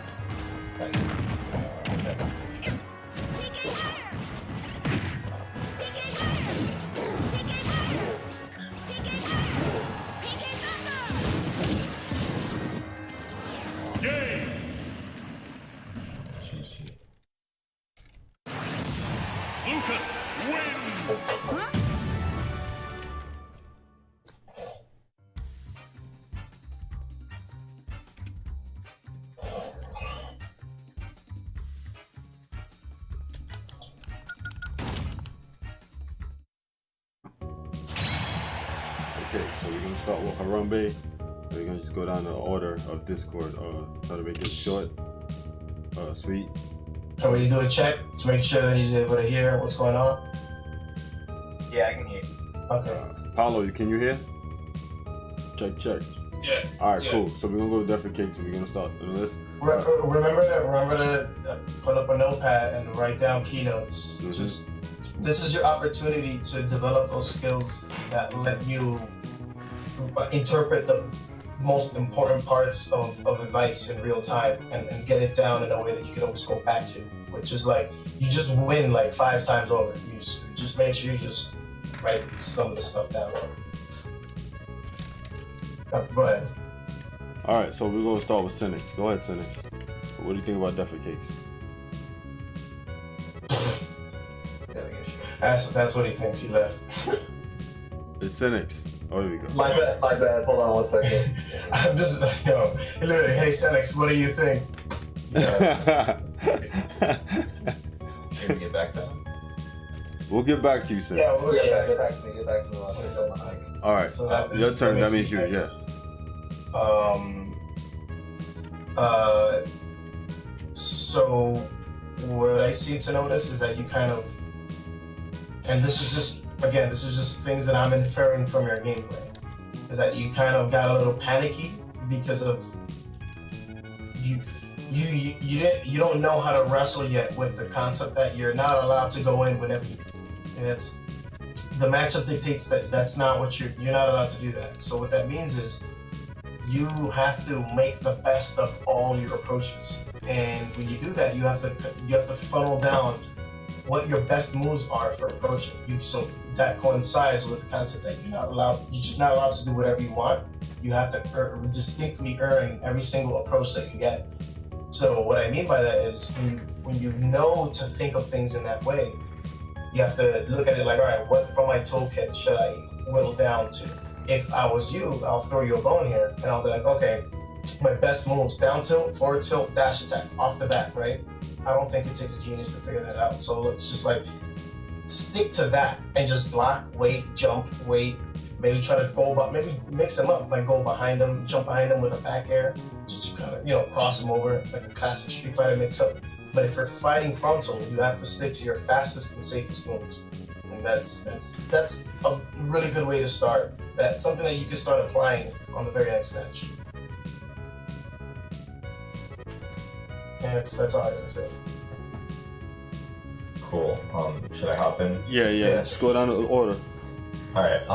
That's unfortunate. GG. Lucas wins! Okay, so we're gonna start with Harambe. We're gonna just go down the order of Discord. Try to make it short, sweet. Can we do a check to make sure that he's able to hear what's going on? Yeah, I can hear. Okay. Paulo, can you hear? Check, check. Yeah. All right, Yeah. cool. So we're gonna go with defecation. We're gonna start on this. Remember to put up a notepad and write down keynotes. Mhm. Just this is your opportunity to develop those skills that let you interpret the most important parts of advice in real time and get it down in a way that you can always go back to, which is like you just win like 5 times over. You just make sure you just write some of the stuff down. Go ahead. All right, so we're gonna start with Cynics. Go ahead, Cynics. What do you think about defecation? That's what he thinks. He left. It's Cynics. Oh, here we go. My bad. Hold on 1 second. I'm just, literally, hey, Senex, what do you think? Yeah. Should we get back to him? We'll get back to you, Cynics. Yeah, we'll get back to Get back to me. I'll say something. All right, So that- your turn. that That makes means you. you Yeah. So what I seem to notice is that you kind of, and this is just things that I'm inferring from your gameplay, is that you kind of got a little panicky because of you don't know how to wrestle yet with the concept that you're not allowed to go in whenever you. And it's the matchup dictates that that's not what you're not allowed to do that. So what that means is you have to make the best of all your approaches, and when you do that, you have to funnel down what your best moves are for approaching. So that coincides with the concept that you're just not allowed to do whatever you want. You have to distinctly earn every single approach that you get. So what I mean by that is when you know to think of things in that way, you have to look at it like, all right, what from my toolkit should I whittle down to? If I was you, I'll throw you a bone here, and I'll be like, okay, my best moves: down tilt, forward tilt, dash attack, off the bat, right? I don't think it takes a genius to figure that out. So let's just like stick to that and just block, wait, jump, wait. Maybe try to go, but maybe mix them up, like go behind them, jump behind them with a back air, just to kind of cross them over like a classic Street Fighter mix-up. But if you're fighting frontal, you have to stick to your fastest and safest moves, and that's a really good way to start. That's something that you can start applying on the very next match. And that's all I gotta say. Cool. Should I hop in? Yeah. Just go down the order. Alright,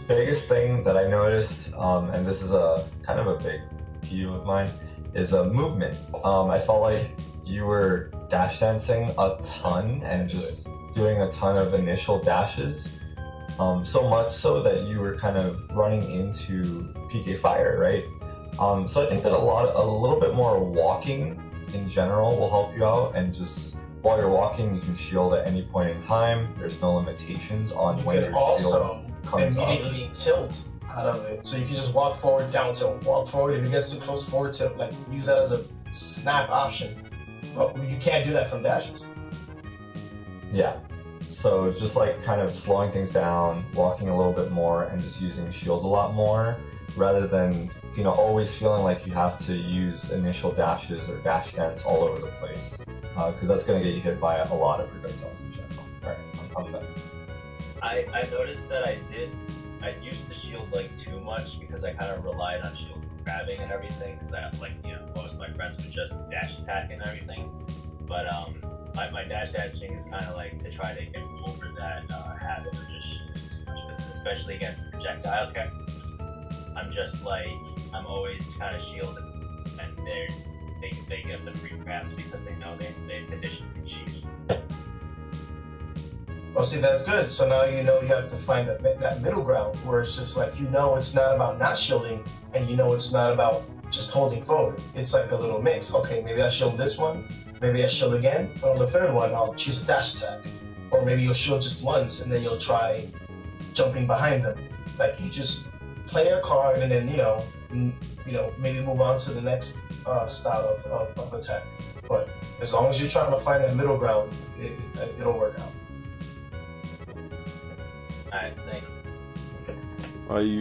biggest thing that I noticed, and this is a kind of a big peeve of mine, is movement. I felt like you were dash dancing a ton and just doing a ton of initial dashes. So much so that you were kind of running into PK Fire, right? So I think that a little bit more walking in general will help you out, and just while you're walking, you can shield at any point in time. There's no limitations on You when can your also shield comes up. immediately tilt out of it, so you can just walk forward, down tilt, walk forward. If it gets too close, forward tilt. Like use that as a snap option. But you can't do that from dashes. Yeah. So just like kind of slowing things down, walking a little bit more, and just using shield a lot more, rather than always feeling like you have to use initial dashes or dash dance all over the place, because that's going to get you hit by a lot of projectiles in general. All right, I'm done. I noticed that I used the shield like too much because I kind of relied on shield grabbing and everything, because I most of my friends would just dash attack and everything, but my dash dashing is kind of like to try to get over that habit of just shielding too much, especially against projectile characters. I'm always kind of shielded, and they get the free grabs because they know they've conditioned me to shield. Well, see, that's good. So now you have to find that middle ground where it's just like, it's not about not shielding, and it's not about just holding forward. It's like a little mix. Okay, maybe I shield this one, maybe I shield again, but on the third one, I'll choose a dash attack. Or maybe you'll shield just once, and then you'll try jumping behind them. Like, you just play a card, and then, maybe move on to the next style of attack. But as long as you're trying to find that middle ground, it'll work out. Alright, thank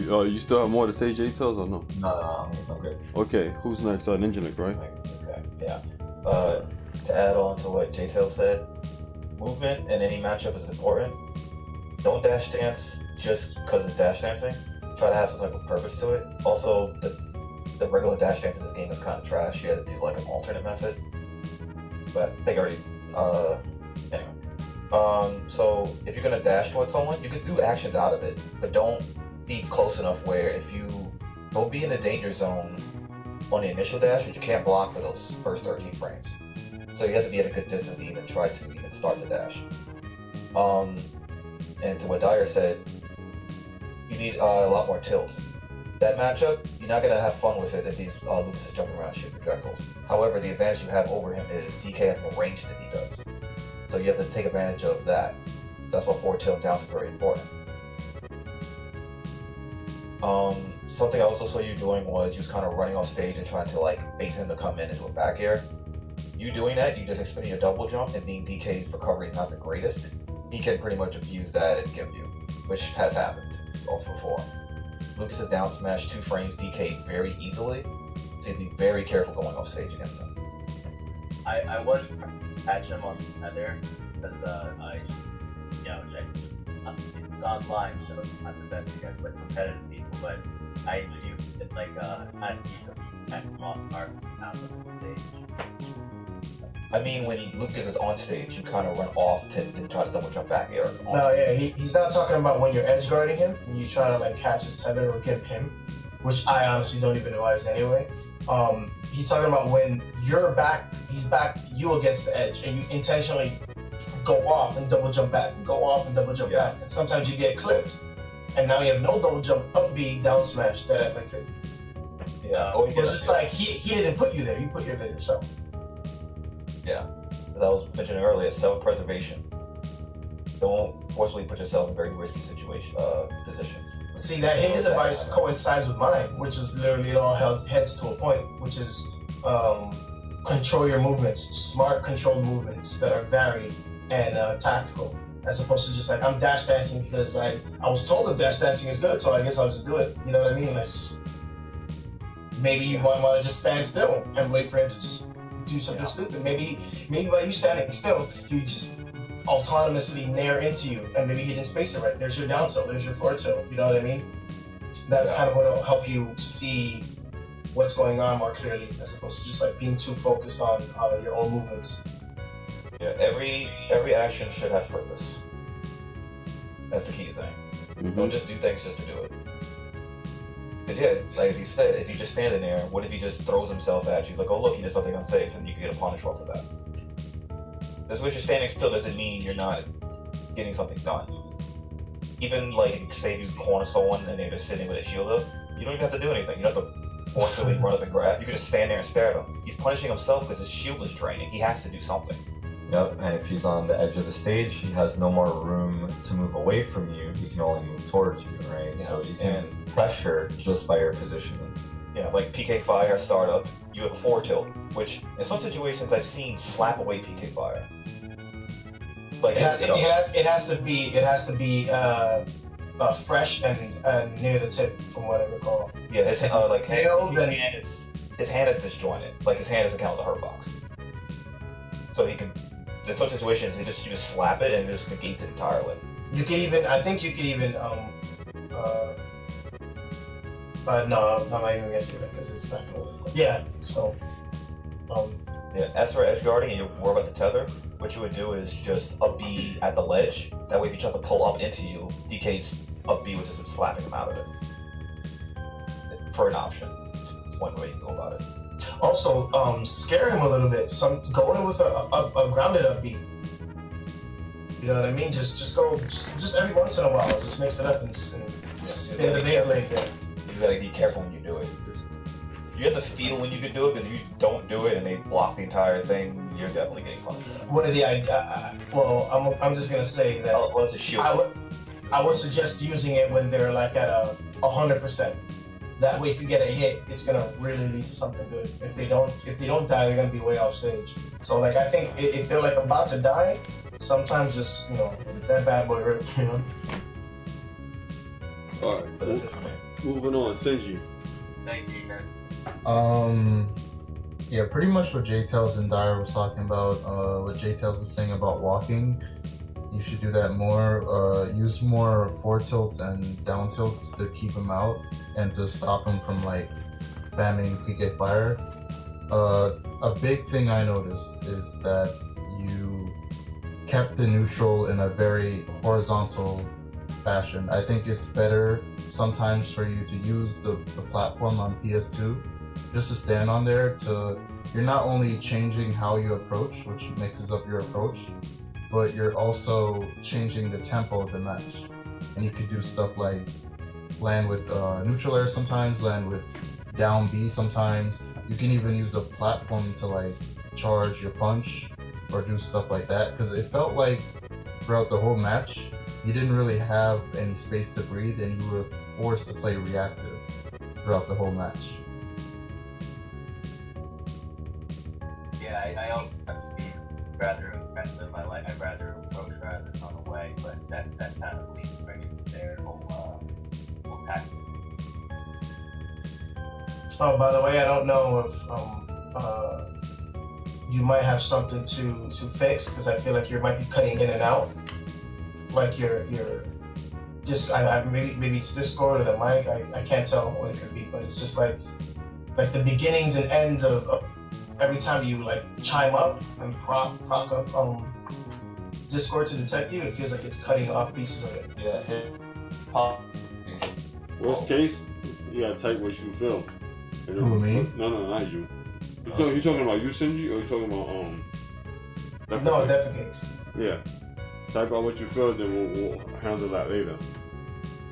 you. You still have more to say, J-Tails, or no? No, I'm good. Okay, who's next? Ninja Nick, right? Okay, yeah. To add on to what J-Tail said, movement in any matchup is important. Don't dash dance just because it's dash dancing. Try to have some type of purpose to it. Also, the regular dash dance in this game is kind of trash. You have to do like an alternate method. But I think already, anyway. So if you're gonna dash towards someone, you could do actions out of it, but don't be close enough where don't be in a danger zone on the initial dash, but you can't block for those first 13 frames. So you have to be at a good distance to even try to even start the dash. And to what Dyer said, you need a lot more tilts. That matchup, you're not going to have fun with it if Lucas is jumping around shooting projectiles. However, the advantage you have over him is DK has more range than he does. So you have to take advantage of that. That's why forward tilt down is very important. Something I also saw you doing was you was kind of running off stage and trying to like bait him to come in into a back air. You doing that, you just expending your double jump, and being DK's recovery is not the greatest. He can pretty much abuse that and give you, which has happened. 0 for 4. Lucas is down smash 2 frames DK very easily, so you'd be very careful going off stage against him. I wouldn't patch him on Nether because it's online, so I'm not the best against like competitive people, but I do I decently catch him off guard outside of the stage. I mean, when Lucas is on stage, you kind of run off to then try to double jump back air. No, yeah, he's not talking about when you're edge guarding him and you try to like catch his tether or get him, which I honestly don't even advise anyway. He's talking about when you're back, he's backed you against the edge, and you intentionally go off and double jump back, and go off and double jump back, and sometimes you get clipped, and now you have no double jump, up B, down smash, dead at like 50. Yeah, it's just like he didn't put you there, you put you there yourself. Yeah, as I was mentioning earlier, self-preservation. Don't forcibly put yourself in very risky positions. See, that his advice coincides with mine, which is literally it all heads to a point, which is control your movements, smart controlled movements that are varied and tactical, as opposed to just like, I'm dash dancing because I was told that dash dancing is good, so I guess I'll just do it. You know what I mean? It's just, maybe you might want to just stand still and wait for him to just do something stupid. Maybe by you standing still, you just autonomously nair into you, and maybe he didn't space it right. There's your down tilt, there's your forward tilt. You know what I mean? That's kind of what will help you see what's going on more clearly, as opposed to just like being too focused on your own movements. Yeah, every action should have purpose. That's the key thing. Mm-hmm. Don't just do things just to do it. Because yeah, like he said, if you just stand in there, what if he just throws himself at you? He's like, oh look, he did something unsafe, and you can get a punish off of that. Just because you're standing still doesn't mean you're not getting something done. Even like, say you corner someone and they're just sitting with a shield up, you don't even have to do anything. You don't have to forcefully run up and grab. You can just stand there and stare at him. He's punishing himself because his shield is draining. He has to do something. Yep, and if he's on the edge of the stage, he has no more room to move away from you. He can only move towards you, right? Yeah. So you can pressure just by your positioning. Yeah, like PK Fire startup, you have a forward tilt, which in some situations I've seen slap away PK Fire. Like It has to be fresh and near the tip, from what I recall. yeah, his like Stale, then- his hand is disjointed. Like his hand doesn't count as a hurt box. So he can. In some situations, you just slap it and it just negates it entirely. You can even, I think you can even, no, I'm not even gonna say that because it's not really, yeah, so, Yeah, as for edge guarding and you worry about the tether, what you would do is just a B at the ledge. That way, if you try to pull up into you, DK's a B with just slapping him out of it. For an option. It's one way you can go about it. also, scare him a little bit, going with a grounded up beat. You know what I mean? Just go, just every once in a while, just mix it up and spin the Beyblade there. You gotta be careful when you do it. You have to feel when you can do it, because if you don't do it and they block the entire thing, you're definitely getting punished. What are the well, I'm just gonna say that Oh, well, it's a shield. I would suggest using it when they're like at 100%. That way, if you get a hit, it's gonna really lead to something good. If they don't die, they're gonna be way off stage. So like, I think if they're like about to die, sometimes just let that bad boy rip. All But that's it for me. right, moving on, Senji. Thank you, man. Yeah, pretty much what J-Tails and Dyer was talking about. What J-Tails is saying about walking, you should do that more. Use more forward tilts and down tilts to keep him out and to stop him from like spamming PK fire. A big thing I noticed is that you kept the neutral in a very horizontal fashion. I think it's better sometimes for you to use the platform on PS2 just to stand on there. You're not only changing how you approach, which mixes up your approach, but you're also changing the tempo of the match. And you could do stuff like land with neutral air sometimes, land with down B sometimes. You can even use the platform to like charge your punch or do stuff like that, because it felt like throughout the whole match you didn't really have any space to breathe and you were forced to play reactive throughout the whole match. Yeah, I don't have to be rather aggressive. I'd rather approach rather than run away, but that's kind of the lead to bring it to their whole tactic. Oh, by the way, I don't know if you might have something to fix, because I feel like you might be cutting in and out. Like you're just maybe it's Discord or the mic. I can't tell what it could be, but it's just like the beginnings and ends of every time you like chime up and prop up Discord to detect you, it feels like it's cutting off pieces of it. Yeah, hit pop. Worst case, you gotta type what you feel. And then Who, me? No, not you. You talking about you, Shinji, or you talking about No, Defecates. Yeah. Type out what you feel, then we'll handle that later.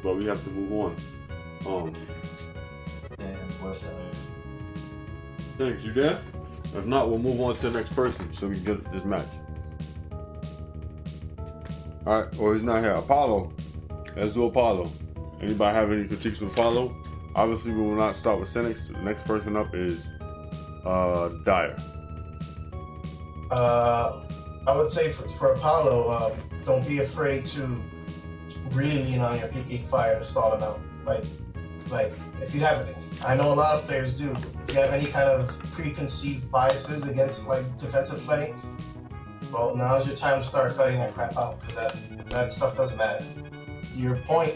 But we have to move on. And what's that? Thanks, you there? If not, we'll move on to the next person so we can get this match. Alright, well, he's not here. Apollo. Let's do Apollo. Anybody have any critiques with Apollo? Obviously, we will not start with Cynics. The next person up is Dyer. I would say for Apollo, don't be afraid to really lean on your PK fire to stall him out. Like if you have any, I know a lot of players do. If you have any kind of preconceived biases against like defensive play, well, now's your time to start cutting that crap out, because that stuff doesn't matter. Your point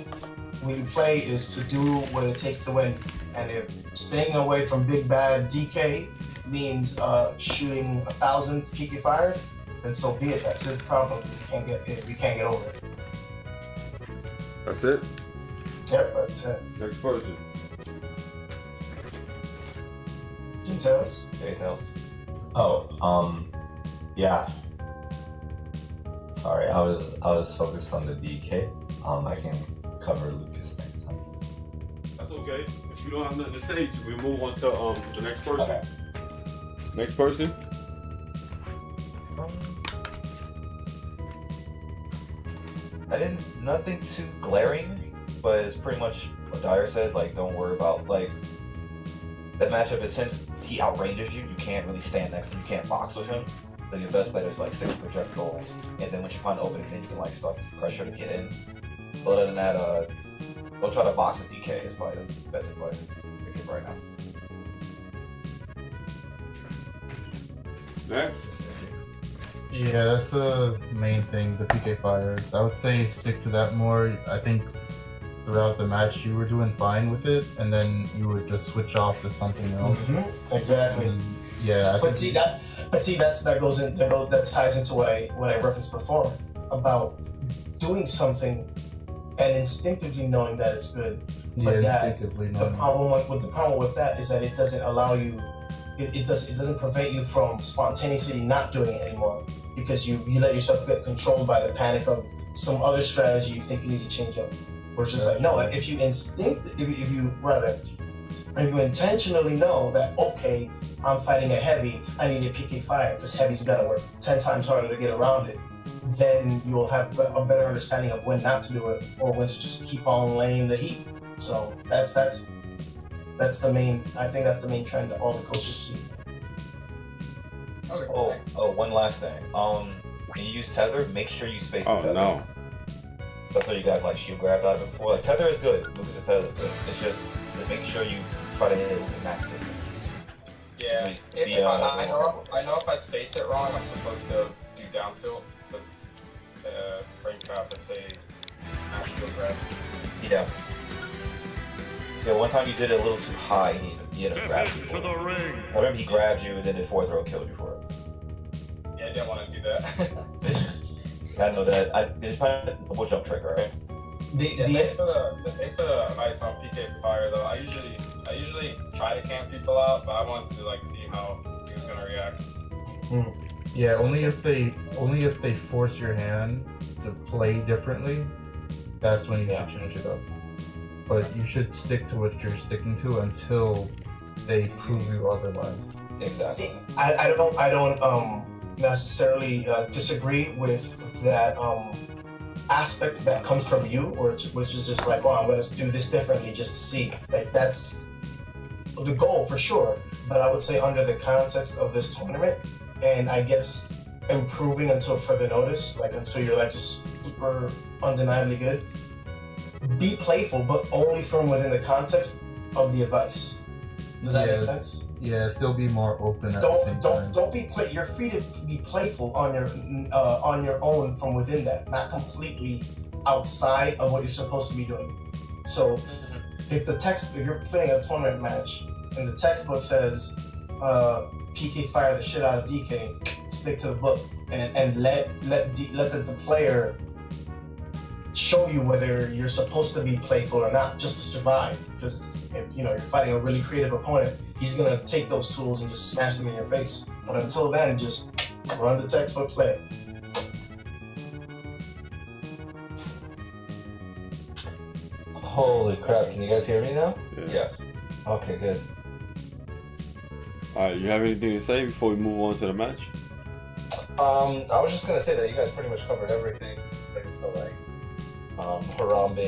when you play is to do what it takes to win, and if staying away from big bad DK means shooting 1,000 PK fires, then so be it. That's his problem. We can't get over it. That's it? Yep, that's it. Next person. Details? Details. Oh, yeah. Sorry, I was focused on the DK. I can cover Lucas next time. That's okay. If you don't have nothing to say, we move on to the next person. Okay. Next person. Nothing too glaring, but it's pretty much what Dyer said. Like, don't worry about like that matchup. Is since he outranges you, you can't really stand next to him. You can't box with him. then your best bet is like stick with projectiles, and then once you find an opening, then you can like start pressure to get in. But other than that, don't try to box with DK. Is probably the best advice I give right now. Next. Yeah, that's the main thing, the PK fires. I would say stick to that more. I think throughout the match you were doing fine with it, and then you would just switch off to something else. Exactly. And, yeah. That ties into what I referenced before about doing something and instinctively knowing that it's good. But instinctively knowing. The problem with that is that it doesn't allow you. It doesn't prevent you from spontaneously not doing it anymore, because you let yourself get controlled by the panic of some other strategy you think you need to change up. Where it's just like, no, if you intentionally know that, okay, I'm fighting a heavy, I need a PK fire because heavy's gotta work 10 times harder to get around it, then you'll have a better understanding of when not to do it or when to just keep on laying the heat. So that's the main. I think that's the main trend that all the coaches see. Okay. Oh, one last thing. When you use tether, make sure you space the tether. No. That's what you got like shield grabbed out of it before. Like tether is good. Lucas's tether is good. It's just making sure you try to hit it with max distance. Yeah. I know if I spaced it wrong, I'm supposed to do down tilt because frame trap if they max shield grab. Yeah. Yeah, one time you did it a little too high, he had to grab you. To the ring. I remember he grabbed you and then did 4-throw killed you for it. Yeah, I didn't want to do that. I know that. It's probably a double jump trick, right? Thanks for the advice on PK fire though. I usually try to camp people out, but I want to like see how he was gonna react. Yeah, only if they force your hand to play differently, that's when you should change it up. But you should stick to what you're sticking to until they prove you otherwise. Exactly. See, I don't necessarily disagree with that aspect that comes from you, which is just like, oh, I'm gonna do this differently just to see. Like that's the goal for sure. But I would say under the context of this tournament, and I guess improving until further notice, like until you're like just super undeniably good. Be playful, but only from within the context of the advice. Does that make sense? Yeah, still be more open at the same time. Don't be play. You're free to be playful on your own from within that, not completely outside of what you're supposed to be doing. So, if you're playing a tournament match and the textbook says PK fire the shit out of DK, stick to the book and let the player show you whether you're supposed to be playful or not, just to survive. Because if you're fighting a really creative opponent, he's gonna take those tools and just smash them in your face. But until then, just run the textbook play. Holy crap! Can you guys hear me now? Yes. Okay, good. Alright, you have anything to say before we move on to the match? I was just gonna say that you guys pretty much covered everything. Like until like Harambe